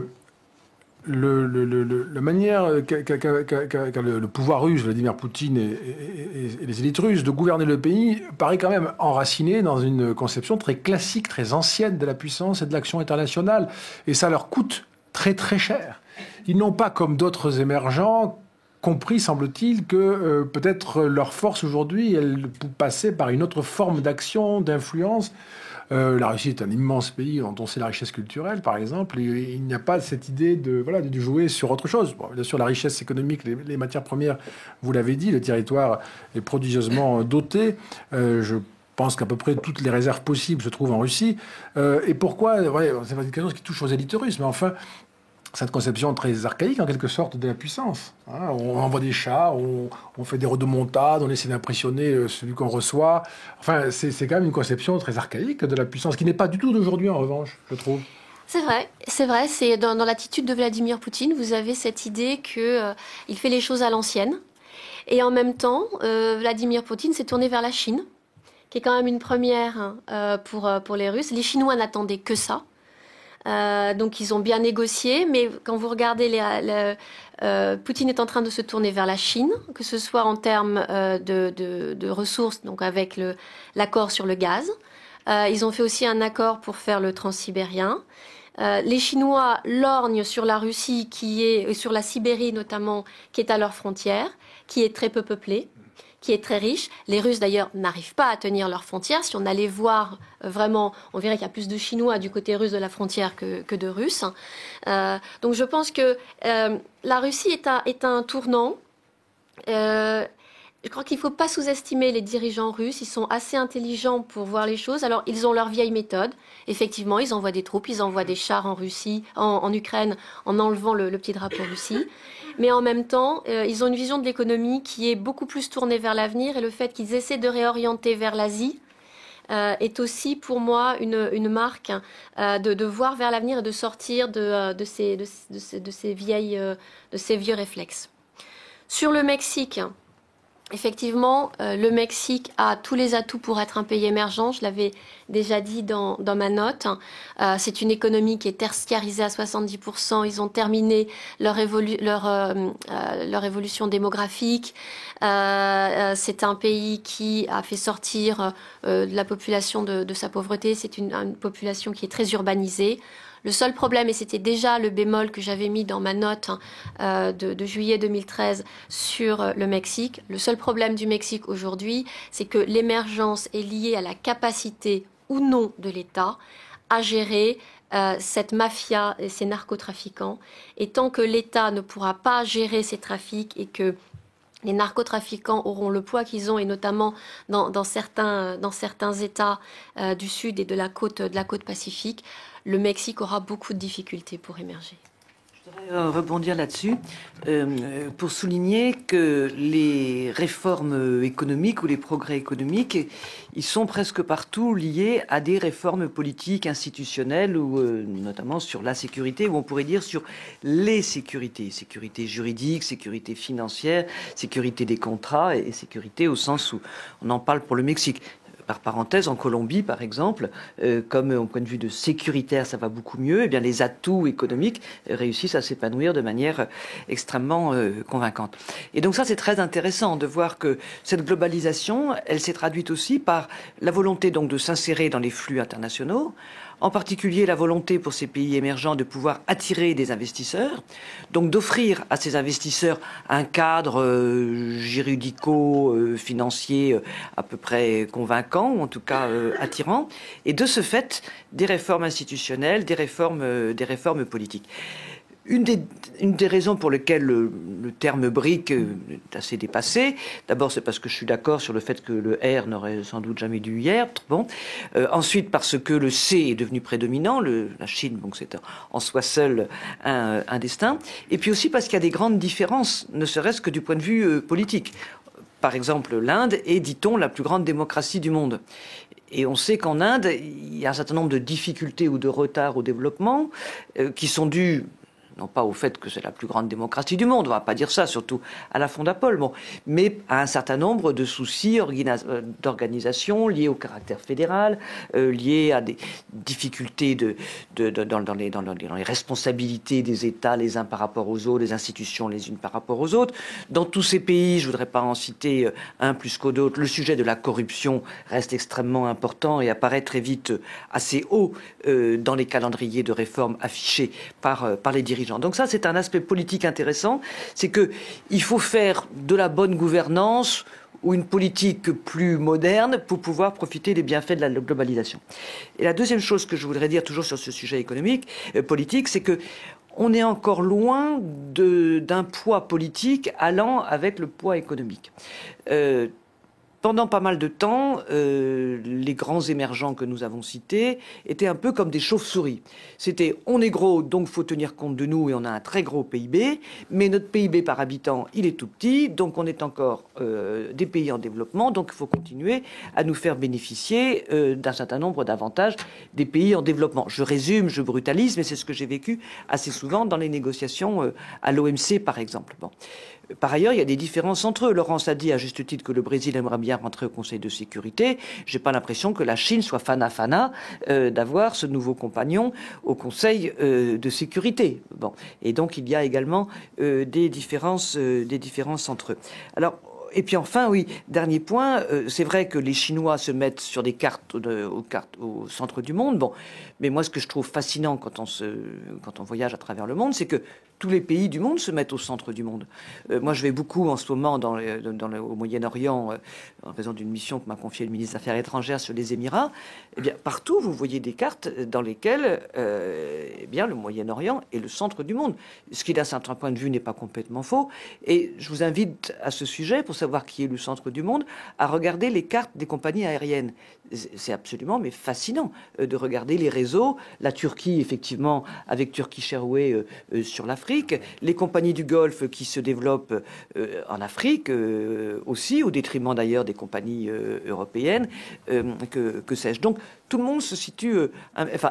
manière qu'a le pouvoir russe, Vladimir Poutine et les élites russes de gouverner le pays paraît quand même enraciné dans une conception très classique, très ancienne de la puissance et de l'action internationale. Et ça leur coûte très très cher. Ils n'ont pas, comme d'autres émergents, compris, semble-t-il, que peut-être leur force aujourd'hui, elle passait par une autre forme d'action, d'influence. La Russie est un immense pays dont on sait la richesse culturelle, par exemple. Et il n'y a pas cette idée de jouer sur autre chose. Bon, bien sûr, la richesse économique, les matières premières, vous l'avez dit, le territoire est prodigieusement doté. Je pense qu'à peu près toutes les réserves possibles se trouvent en Russie. Et pourquoi c'est pas quelque chose qui touche aux élites russes, mais enfin, cette conception très archaïque, en quelque sorte, de la puissance. Hein, on envoie des chars, on fait des rodomontades, on essaie d'impressionner celui qu'on reçoit. Enfin, c'est quand même une conception très archaïque de la puissance, qui n'est pas du tout d'aujourd'hui, en revanche, je trouve. C'est vrai. C'est dans l'attitude de Vladimir Poutine, vous avez cette idée qu'il fait les choses à l'ancienne. Et en même temps, Vladimir Poutine s'est tourné vers la Chine, qui est quand même une première pour les Russes. Les Chinois n'attendaient que ça. Donc ils ont bien négocié, mais quand vous regardez, Poutine est en train de se tourner vers la Chine, que ce soit en termes de ressources, donc avec l'accord sur le gaz. Ils ont fait aussi un accord pour faire le transsibérien. Les Chinois lorgnent sur la Russie, sur la Sibérie notamment, qui est à leur frontière, qui est très peu peuplée, qui est très riche. Les Russes, d'ailleurs, n'arrivent pas à tenir leurs frontières. Si on allait voir vraiment, on verrait qu'il y a plus de Chinois du côté russe de la frontière que de Russes. Donc je pense que la Russie est un tournant. Je crois qu'il ne faut pas sous-estimer les dirigeants russes. Ils sont assez intelligents pour voir les choses. Alors, ils ont leur vieille méthode. Effectivement, ils envoient des troupes, ils envoient des chars en Russie, en Ukraine, en enlevant le petit drapeau Russie. Mais en même temps, ils ont une vision de l'économie qui est beaucoup plus tournée vers l'avenir. Et le fait qu'ils essaient de réorienter vers l'Asie est aussi, pour moi, une marque de voir vers l'avenir et de sortir de ces vieux réflexes. Sur le Mexique... Effectivement, le Mexique a tous les atouts pour être un pays émergent. Je l'avais déjà dit dans ma note. C'est une économie qui est tertiarisée à 70%. Ils ont terminé leur évolution démographique. C'est un pays qui a fait sortir de la population de sa pauvreté. C'est une population qui est très urbanisée. Le seul problème, et c'était déjà le bémol que j'avais mis dans ma note de juillet 2013 sur le Mexique, le seul problème du Mexique aujourd'hui, c'est que l'émergence est liée à la capacité ou non de l'État à gérer cette mafia et ces narcotrafiquants. Et tant que l'État ne pourra pas gérer ces trafics et que les narcotrafiquants auront le poids qu'ils ont, et notamment dans certains États du Sud et de la côte Pacifique, le Mexique aura beaucoup de difficultés pour émerger. Je voudrais rebondir là-dessus pour souligner que les réformes économiques ou les progrès économiques, ils sont presque partout liés à des réformes politiques, institutionnelles, ou notamment sur la sécurité, ou on pourrait dire sur les sécurités. Sécurité juridique, sécurité financière, sécurité des contrats et sécurité au sens où on en parle pour le Mexique. Par parenthèse, en Colombie, par exemple, comme au point de vue de sécuritaire, ça va beaucoup mieux, eh bien, les atouts économiques réussissent à s'épanouir de manière extrêmement convaincante. Et donc ça, c'est très intéressant de voir que cette globalisation, elle s'est traduite aussi par la volonté donc de s'insérer dans les flux internationaux, en particulier la volonté pour ces pays émergents de pouvoir attirer des investisseurs, donc d'offrir à ces investisseurs un cadre juridico-financier à peu près convaincant, ou en tout cas attirant, et de ce fait des réformes institutionnelles, des réformes politiques. Une des raisons pour lesquelles le terme BRIC est assez dépassé, d'abord c'est parce que je suis d'accord sur le fait que le R n'aurait sans doute jamais dû y être. Bon. Ensuite parce que le C est devenu prédominant, la Chine, donc c'est en soi seul un destin. Et puis aussi parce qu'il y a des grandes différences, ne serait-ce que du point de vue politique. Par exemple, l'Inde est, dit-on, la plus grande démocratie du monde. Et on sait qu'en Inde, il y a un certain nombre de difficultés ou de retards au développement qui sont dus non pas au fait que c'est la plus grande démocratie du monde, on ne va pas dire ça, surtout à la Fondapol, bon, mais à un certain nombre de soucis d'organisation liés au caractère fédéral, liés à des difficultés dans les responsabilités des États les uns par rapport aux autres, des institutions les unes par rapport aux autres. Dans tous ces pays, je ne voudrais pas en citer un plus qu'aux d'autres, le sujet de la corruption reste extrêmement important et apparaît très vite assez haut dans les calendriers de réforme affichés par les dirigeants. Donc ça, c'est un aspect politique intéressant, c'est qu'il faut faire de la bonne gouvernance ou une politique plus moderne pour pouvoir profiter des bienfaits de la globalisation. Et la deuxième chose que je voudrais dire, toujours sur ce sujet politique, c'est que on est encore loin d'un poids politique allant avec le poids économique. Pendant pas mal de temps, les grands émergents que nous avons cités étaient un peu comme des chauves-souris. C'était on est gros, donc faut tenir compte de nous et on a un très gros PIB, mais notre PIB par habitant, il est tout petit, donc on est encore des pays en développement, donc il faut continuer à nous faire bénéficier d'un certain nombre d'avantages des pays en développement. Je résume, je brutalise, mais c'est ce que j'ai vécu assez souvent dans les négociations à l'OMC, par exemple. Bon. Par ailleurs, il y a des différences entre eux. Laurence a dit à juste titre que le Brésil aimerait bien rentrer au Conseil de sécurité. J'ai pas l'impression que la Chine soit fana d'avoir ce nouveau compagnon au Conseil de sécurité. Bon, et donc il y a également des différences entre eux. Alors. Et puis enfin, oui, dernier point, c'est vrai que les Chinois se mettent sur des cartes au centre du monde. Bon, mais moi, ce que je trouve fascinant quand on voyage à travers le monde, c'est que tous les pays du monde se mettent au centre du monde. Moi, je vais beaucoup en ce moment au Moyen-Orient, en raison d'une mission que m'a confiée le ministre des Affaires étrangères sur les Émirats. Eh bien, partout, vous voyez des cartes dans lesquelles eh bien, le Moyen-Orient est le centre du monde. Ce qui, d'un certain point de vue, n'est pas complètement faux. Et je vous invite à ce sujet, pour savoir qui est le centre du monde, à regarder les cartes des compagnies aériennes. C'est absolument mais fascinant de regarder les réseaux. La Turquie, effectivement, avec Turkish Airways sur l'Afrique, les compagnies du Golfe qui se développent en Afrique aussi, au détriment d'ailleurs des compagnies européennes, que sais-je. Donc tout le monde se situe,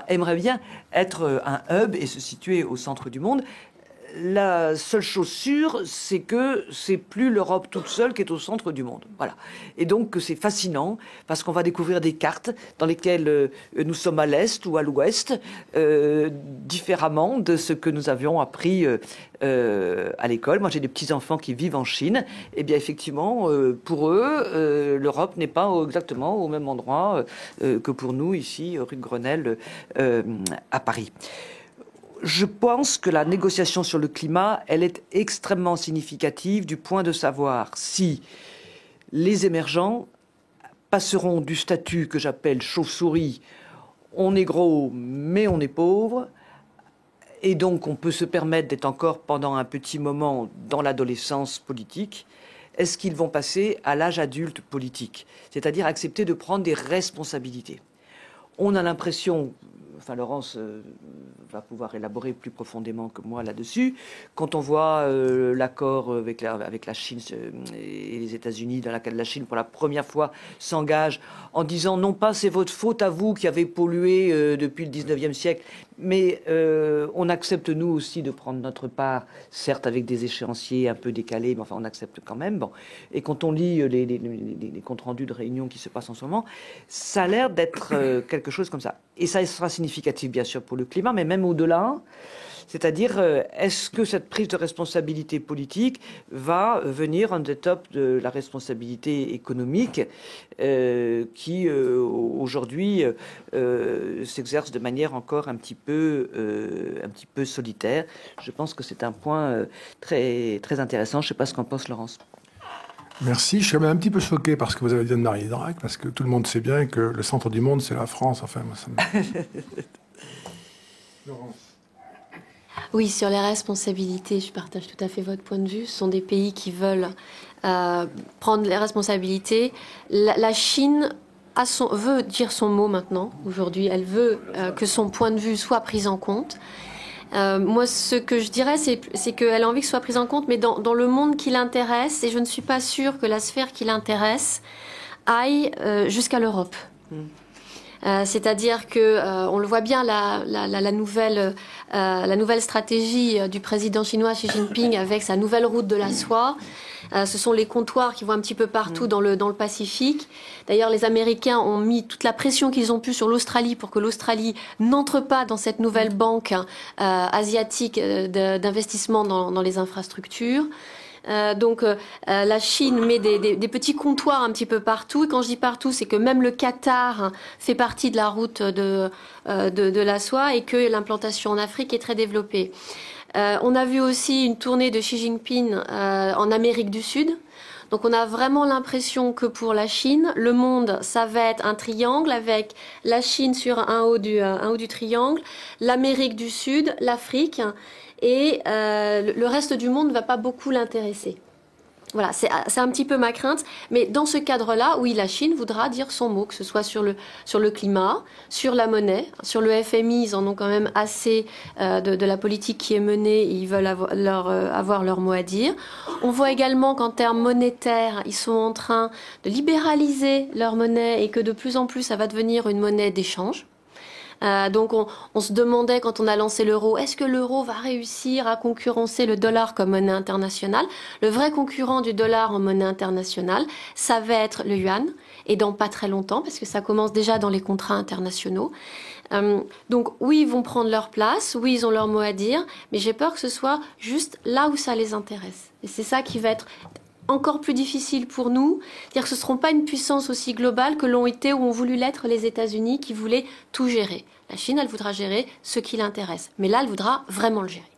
aimerait bien être un hub et se situer au centre du monde. La seule chose sûre, c'est que c'est plus l'Europe toute seule qui est au centre du monde. Voilà. Et donc c'est fascinant parce qu'on va découvrir des cartes dans lesquelles nous sommes à l'est ou à l'ouest, différemment de ce que nous avions appris à l'école. Moi, j'ai des petits-enfants qui vivent en Chine. Eh bien, effectivement, pour eux, l'Europe n'est pas exactement au même endroit que pour nous, ici, rue de Grenelle, à Paris. Je pense que la négociation sur le climat, elle est extrêmement significative du point de savoir si les émergents passeront du statut que j'appelle chauve-souris. on est gros, mais on est pauvre. Et donc, on peut se permettre d'être encore pendant un petit moment dans l'adolescence politique. Est-ce qu'ils vont passer à l'âge adulte politique? C'est-à-dire accepter de prendre des responsabilités. On a l'impression, enfin Laurence va pouvoir élaborer plus profondément que moi là-dessus, quand on voit l'accord avec la Chine et les États-Unis, dans laquelle la Chine pour la première fois s'engage en disant non pas c'est votre faute à vous qui avez pollué depuis le 19e siècle, mais on accepte nous aussi de prendre notre part, certes avec des échéanciers un peu décalés, mais enfin on accepte quand même. Bon. Et quand on lit les comptes rendus de réunions qui se passent en ce moment, ça a l'air d'être quelque chose comme ça. Et ça sera significatif bien sûr pour le climat, mais même au-delà. C'est-à-dire, est-ce que cette prise de responsabilité politique va venir on the top de la responsabilité économique qui, aujourd'hui, s'exerce de manière encore un petit peu solitaire. Je pense que c'est un point très, très intéressant. Je ne sais pas ce qu'en pense Laurence. Merci. Je suis même un petit peu choqué par ce que vous avez dit de Marie Drac, parce que tout le monde sait bien que le centre du monde, c'est la France. Enfin, moi, ça me... Laurence. Oui, sur les responsabilités, je partage tout à fait votre point de vue. Ce sont des pays qui veulent prendre les responsabilités. La Chine veut dire son mot maintenant, aujourd'hui. Elle veut que son point de vue soit pris en compte. Moi, ce que je dirais, c'est qu'elle a envie que ce soit pris en compte, mais dans le monde qui l'intéresse, et je ne suis pas sûre que la sphère qui l'intéresse aille jusqu'à l'Europe. C'est-à-dire que on le voit bien, la nouvelle stratégie du président chinois Xi Jinping avec sa nouvelle route de la soie. Ce sont les comptoirs qui vont un petit peu partout dans le Pacifique. D'ailleurs, les Américains ont mis toute la pression qu'ils ont pu sur l'Australie pour que l'Australie n'entre pas dans cette nouvelle banque asiatique d'investissement dans les infrastructures. Donc la Chine met des petits comptoirs un petit peu partout. Et quand je dis partout, c'est que même le Qatar fait partie de la route de la soie et que l'implantation en Afrique est très développée. On a vu aussi une tournée de Xi Jinping en Amérique du Sud. Donc on a vraiment l'impression que pour la Chine, le monde, ça va être un triangle avec la Chine sur un haut du triangle, l'Amérique du Sud, l'Afrique. Et le reste du monde ne va pas beaucoup l'intéresser. Voilà, c'est un petit peu ma crainte. Mais dans ce cadre-là, oui, la Chine voudra dire son mot, que ce soit sur le climat, sur la monnaie, sur le FMI, ils en ont quand même assez de la politique qui est menée, ils veulent avoir leur mot à dire. On voit également qu'en termes monétaires, ils sont en train de libéraliser leur monnaie et que de plus en plus, ça va devenir une monnaie d'échange. Donc on se demandait quand on a lancé l'euro, est-ce que l'euro va réussir à concurrencer le dollar comme monnaie internationale? Le vrai concurrent du dollar en monnaie internationale, ça va être le yuan, et dans pas très longtemps, parce que ça commence déjà dans les contrats internationaux. Donc oui, ils vont prendre leur place, oui, ils ont leur mot à dire, mais j'ai peur que ce soit juste là où ça les intéresse. Et c'est ça qui va être encore plus difficile pour nous, c'est-à-dire que ce ne seront pas une puissance aussi globale que l'ont été ou ont voulu l'être les États-Unis qui voulaient tout gérer. La Chine, elle voudra gérer ce qui l'intéresse. Mais là, elle voudra vraiment le gérer.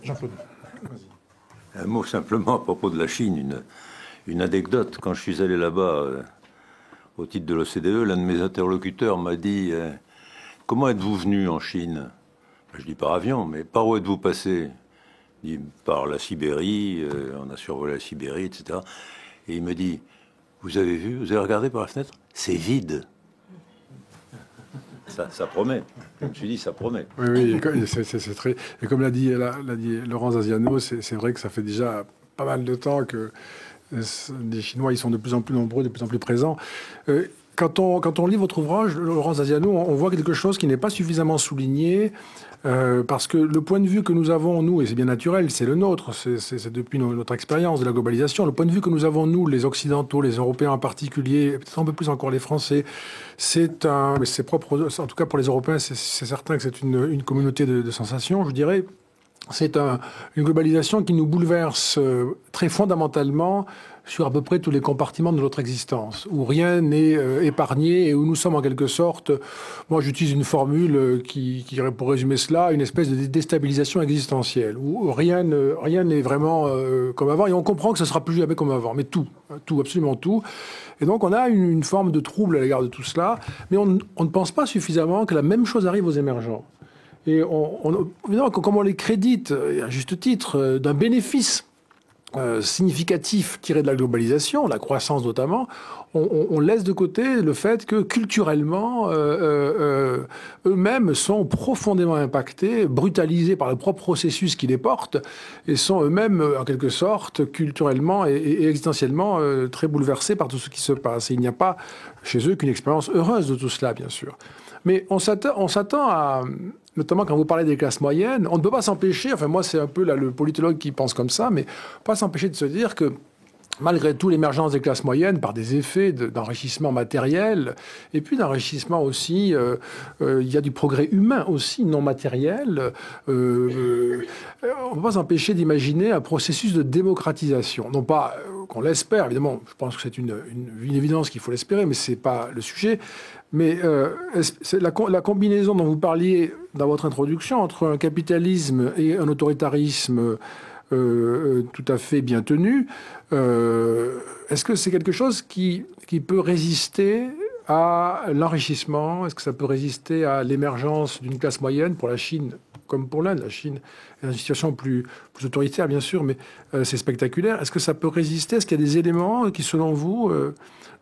Jean-Claude, vas-y. Un mot simplement à propos de la Chine, une anecdote. Quand je suis allé là-bas, au titre de l'OCDE, l'un de mes interlocuteurs m'a dit « Comment êtes-vous venu en Chine ?» Je dis par avion, mais par où êtes-vous passé? Il dit par la Sibérie, on a survolé la Sibérie, etc. Et il me dit, vous avez regardé par la fenêtre? C'est vide. Ça promet. Je me suis dit, ça promet. Oui, c'est très... Et comme l'a dit Laurence Daziano, c'est vrai que ça fait déjà pas mal de temps que les Chinois ils sont de plus en plus nombreux, de plus en plus présents. Quand on lit votre ouvrage, Laurence Daziano, on voit quelque chose qui n'est pas suffisamment souligné, parce que le point de vue que nous avons, nous, et c'est bien naturel, c'est le nôtre, c'est depuis notre expérience de la globalisation, le point de vue que nous avons, nous, les Occidentaux, les Européens en particulier, peut-être un peu plus encore les Français, c'est propre, en tout cas pour les Européens, c'est certain que c'est une communauté de sensations, je dirais. C'est une globalisation qui nous bouleverse très fondamentalement sur à peu près tous les compartiments de notre existence, où rien n'est épargné et où nous sommes en quelque sorte, moi j'utilise une formule qui pour résumer cela, une espèce de déstabilisation existentielle, où rien n'est vraiment comme avant, et on comprend que ce sera plus jamais comme avant, mais tout, absolument tout. Et donc on a une forme de trouble à l'égard de tout cela, mais on ne pense pas suffisamment que la même chose arrive aux émergents. Et évidemment, comme on les crédite, à juste titre, d'un bénéfice significatif tiré de la globalisation, la croissance notamment, on laisse de côté le fait que culturellement, eux-mêmes sont profondément impactés, brutalisés par le propre processus qui les porte, et sont eux-mêmes, en quelque sorte, culturellement et existentiellement très bouleversés par tout ce qui se passe. Et il n'y a pas chez eux qu'une expérience heureuse de tout cela, bien sûr. Mais on s'attend à... Notamment quand vous parlez des classes moyennes, on ne peut pas s'empêcher, enfin moi c'est un peu là, le politologue qui pense comme ça, mais pas s'empêcher de se dire que malgré tout l'émergence des classes moyennes par des effets d'enrichissement matériel et puis d'enrichissement aussi, il y a du progrès humain aussi non matériel, on ne peut pas s'empêcher d'imaginer un processus de démocratisation. Non pas qu'on l'espère, évidemment, je pense que c'est une évidence qu'il faut l'espérer, mais ce n'est pas le sujet. Mais la combinaison dont vous parliez dans votre introduction entre un capitalisme et un autoritarisme tout à fait bien tenu, est-ce que c'est quelque chose qui peut résister à l'enrichissement? Est-ce que ça peut résister à l'émergence d'une classe moyenne pour la Chine comme pour l'Inde? La Chine est dans une situation plus autoritaire, bien sûr, mais c'est spectaculaire. Est-ce que ça peut résister? Est-ce qu'il y a des éléments qui, selon vous,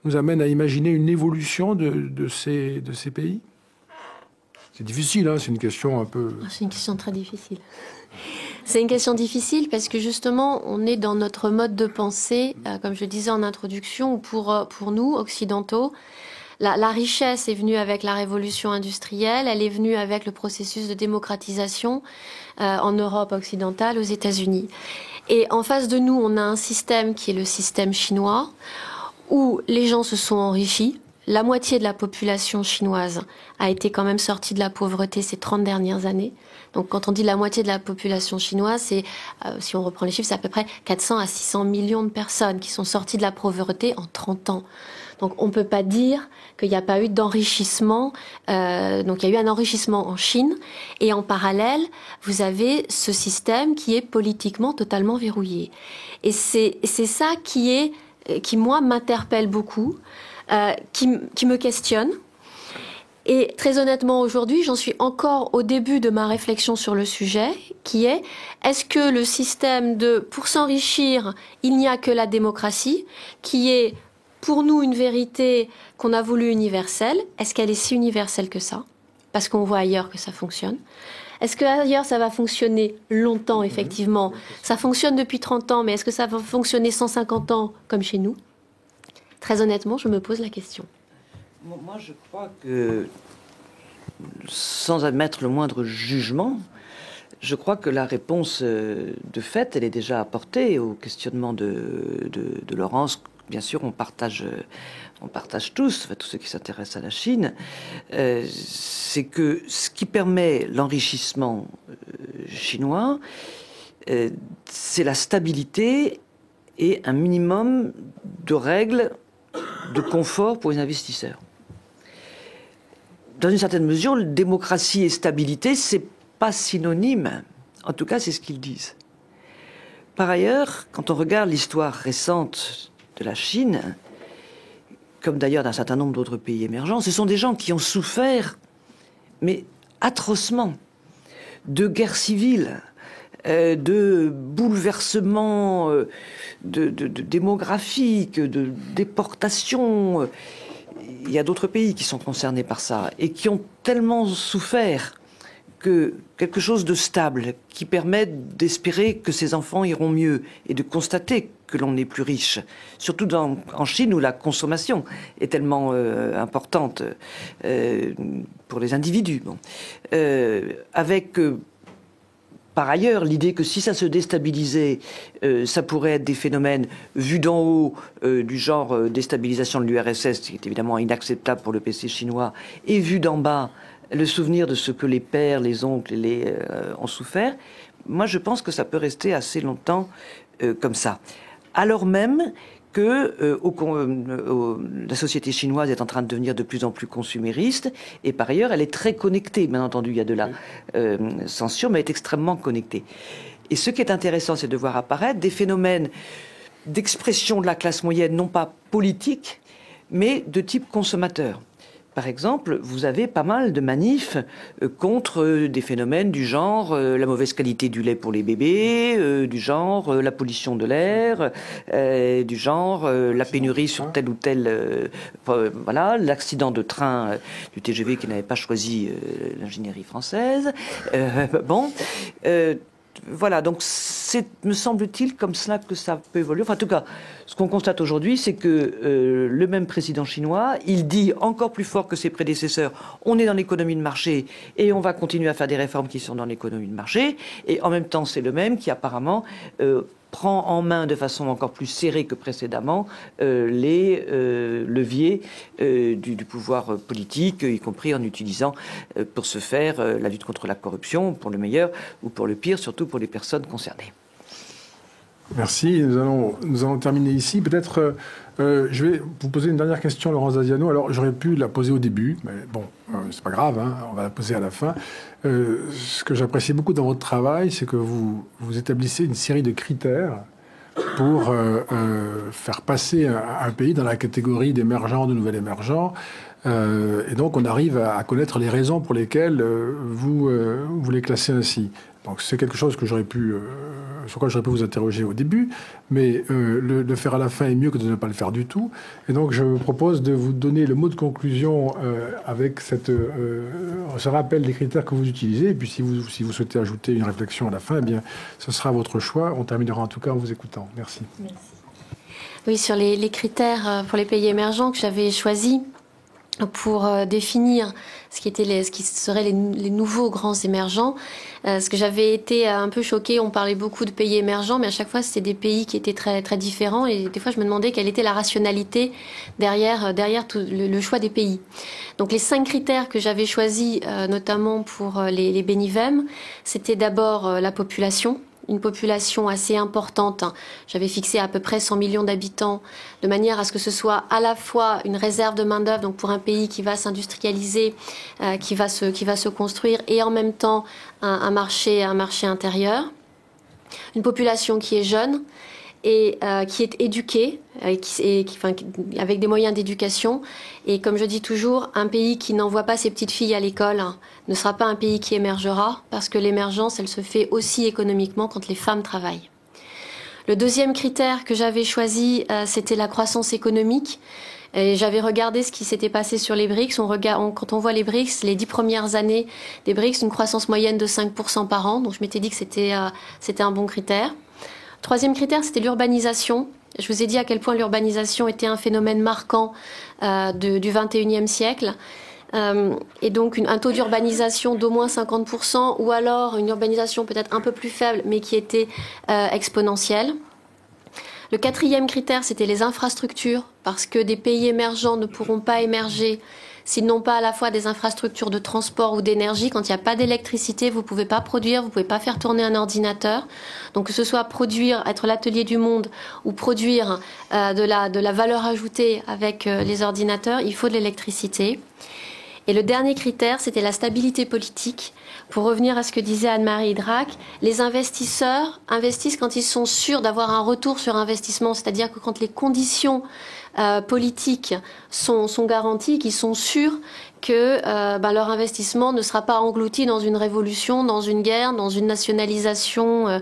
nous amènent à imaginer une évolution de ces pays? C'est difficile, hein, c'est une question un peu... C'est une question très difficile. C'est une question difficile parce que justement, on est dans notre mode de pensée, comme je le disais en introduction, où pour nous, occidentaux, la richesse est venue avec la révolution industrielle, elle est venue avec le processus de démocratisation en Europe occidentale, aux États-Unis. Et en face de nous, on a un système qui est le système chinois, où les gens se sont enrichis. La moitié de la population chinoise a été quand même sortie de la pauvreté ces 30 dernières années. Donc quand on dit la moitié de la population chinoise, c'est, si on reprend les chiffres, c'est à peu près 400 à 600 millions de personnes qui sont sorties de la pauvreté en 30 ans. Donc on ne peut pas dire qu'il n'y a pas eu d'enrichissement. Donc il y a eu un enrichissement en Chine. Et en parallèle, vous avez ce système qui est politiquement totalement verrouillé. Et c'est ça qui, moi, m'interpelle beaucoup. Qui me questionne. Et très honnêtement, aujourd'hui, j'en suis encore au début de ma réflexion sur le sujet, qui est, est-ce que le système pour s'enrichir, il n'y a que la démocratie, qui est pour nous une vérité qu'on a voulu universelle, est-ce qu'elle est si universelle que ça? Parce qu'on voit ailleurs que ça fonctionne. Est-ce qu'ailleurs, ça va fonctionner longtemps, effectivement? Ça fonctionne depuis 30 ans, mais est-ce que ça va fonctionner 150 ans comme chez nous? Très honnêtement, je me pose la question. Moi, je crois que, sans admettre le moindre jugement, je crois que la réponse de fait, elle est déjà apportée au questionnement de Laurence. Bien sûr, on partage tous, enfin, tous ceux qui s'intéressent à la Chine, c'est que ce qui permet l'enrichissement chinois, c'est la stabilité et un minimum de règles de confort pour les investisseurs. Dans une certaine mesure, démocratie et stabilité, c'est pas synonyme. En tout cas, c'est ce qu'ils disent. Par ailleurs, quand on regarde l'histoire récente de la Chine, comme d'ailleurs d'un certain nombre d'autres pays émergents, ce sont des gens qui ont souffert, mais atrocement, de guerres civiles, de bouleversements démographiques, de déportations. Il y a d'autres pays qui sont concernés par ça et qui ont tellement souffert que quelque chose de stable qui permet d'espérer que ces enfants iront mieux et de constater que l'on est plus riche, surtout en Chine où la consommation est tellement importante pour les individus. Bon. Avec par ailleurs, l'idée que si ça se déstabilisait, ça pourrait être des phénomènes vus d'en haut, du genre déstabilisation de l'URSS, qui est évidemment inacceptable pour le PC chinois, et vus d'en bas, le souvenir de ce que les pères, les oncles ont souffert. Moi, je pense que ça peut rester assez longtemps comme ça. Alors même que la société chinoise est en train de devenir de plus en plus consumériste, et par ailleurs, elle est très connectée. Bien entendu, il y a de la censure, mais elle est extrêmement connectée. Et ce qui est intéressant, c'est de voir apparaître des phénomènes d'expression de la classe moyenne, non pas politique, mais de type consommateur. Par exemple, vous avez pas mal de manifs contre des phénomènes du genre la mauvaise qualité du lait pour les bébés, du genre la pollution de l'air, du genre la pénurie sur tel ou tel... voilà, l'accident de train du TGV qui n'avait pas choisi l'ingénierie française. Voilà, donc c'est, me semble-t-il, comme cela que ça peut évoluer. Enfin, en tout cas, ce qu'on constate aujourd'hui, c'est que le même président chinois, il dit encore plus fort que ses prédécesseurs, on est dans l'économie de marché et on va continuer à faire des réformes qui sont dans l'économie de marché. Et en même temps, c'est le même qui apparemment prend en main de façon encore plus serrée que précédemment les leviers du pouvoir politique, y compris en utilisant pour ce faire la lutte contre la corruption, pour le meilleur ou pour le pire, surtout pour les personnes concernées. Merci. Nous allons terminer ici. Peut-être, je vais vous poser une dernière question, Laurence Daziano. Alors, j'aurais pu la poser au début, mais bon, c'est pas grave, hein, on va la poser à la fin. Ce que j'apprécie beaucoup dans votre travail, c'est que vous établissez une série de critères pour faire passer un pays dans la catégorie d'émergents, de nouvel émergent. Et donc, on arrive à connaître les raisons pour lesquelles vous les classez ainsi. Donc, c'est quelque chose que sur quoi j'aurais pu vous interroger au début, mais le faire à la fin est mieux que de ne pas le faire du tout. Et donc, je vous propose de vous donner le mot de conclusion avec ce rappel des critères que vous utilisez. Et puis, si vous souhaitez ajouter une réflexion à la fin, eh bien, ce sera votre choix. On terminera en tout cas en vous écoutant. Merci. Merci. Oui, sur les critères pour les pays émergents que j'avais choisis pour définir ce qui seraient les nouveaux grands émergents. Ce que j'avais été un peu choquée, on parlait beaucoup de pays émergents, mais à chaque fois, c'était des pays qui étaient très, très différents. Et des fois, je me demandais quelle était la rationalité derrière tout le choix des pays. Donc, les 5 critères que j'avais choisis, notamment pour les Benivem, c'était d'abord la population. Une population assez importante. J'avais fixé à peu près 100 millions d'habitants, de manière à ce que ce soit à la fois une réserve de main-d'œuvre, donc pour un pays qui va s'industrialiser, qui va se construire, et en même temps un marché intérieur. Une population qui est jeune et qui est éduquée, avec des moyens d'éducation. Et comme je dis toujours, un pays qui n'envoie pas ses petites filles à l'école ne sera pas un pays qui émergera, parce que l'émergence, elle se fait aussi économiquement quand les femmes travaillent. Le deuxième critère que j'avais choisi, c'était la croissance économique. Et j'avais regardé ce qui s'était passé sur les BRICS. Quand on voit les BRICS, les 10 premières années des BRICS, une croissance moyenne de 5% par an. Donc je m'étais dit que c'était un bon critère. Troisième critère, c'était l'urbanisation. Je vous ai dit à quel point l'urbanisation était un phénomène marquant du XXIe siècle. Et donc un taux d'urbanisation d'au moins 50%, ou alors une urbanisation peut-être un peu plus faible, mais qui était exponentielle. Le quatrième critère, c'était les infrastructures, parce que des pays émergents ne pourront pas émerger s'ils n'ont pas à la fois des infrastructures de transport ou d'énergie. Quand il n'y a pas d'électricité, vous ne pouvez pas produire, vous ne pouvez pas faire tourner un ordinateur. Donc que ce soit produire, être l'atelier du monde, ou produire de la valeur ajoutée avec les ordinateurs, il faut de l'électricité. Et le dernier critère, c'était la stabilité politique. Pour revenir à ce que disait Anne-Marie Idrac, les investisseurs investissent quand ils sont sûrs d'avoir un retour sur investissement, c'est-à-dire que quand les conditions politiques sont garanties, qu'ils sont sûrs que leur investissement ne sera pas englouti dans une révolution, dans une guerre, dans une nationalisation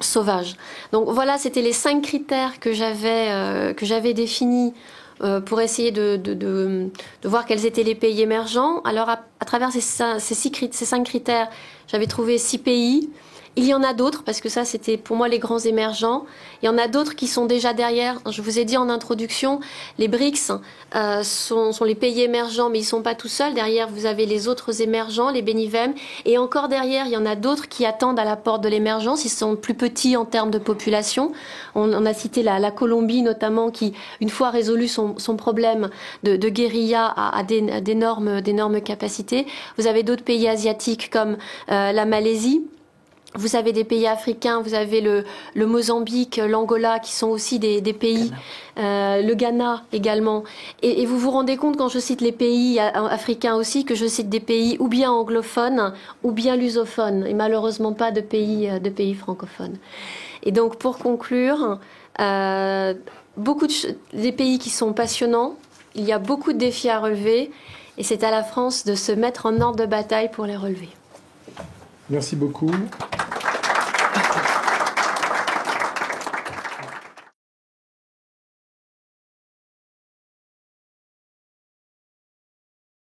sauvage. Donc voilà, c'était les 5 critères que j'avais définis pour essayer de voir quels étaient les pays émergents. Alors, à travers ces 5 critères, j'avais trouvé 6 pays. Il y en a d'autres, parce que ça, c'était pour moi les grands émergents. Il y en a d'autres qui sont déjà derrière. Je vous ai dit en introduction, les BRICS sont les pays émergents, mais ils ne sont pas tout seuls. Derrière, vous avez les autres émergents, les Benivem. Et encore derrière, il y en a d'autres qui attendent à la porte de l'émergence. Ils sont plus petits en termes de population. On a cité la Colombie, notamment, qui, une fois résolu son problème de guérilla, a d'énormes capacités. Vous avez d'autres pays asiatiques comme la Malaisie, Vous avez des pays africains, vous avez le Mozambique, l'Angola, qui sont aussi des pays, le Ghana également. Et vous vous rendez compte, quand je cite les pays africains aussi, que je cite des pays ou bien anglophones, ou bien lusophones, et malheureusement pas de pays francophones. Et donc, pour conclure, des pays qui sont passionnants, il y a beaucoup de défis à relever, et c'est à la France de se mettre en ordre de bataille pour les relever. Merci beaucoup.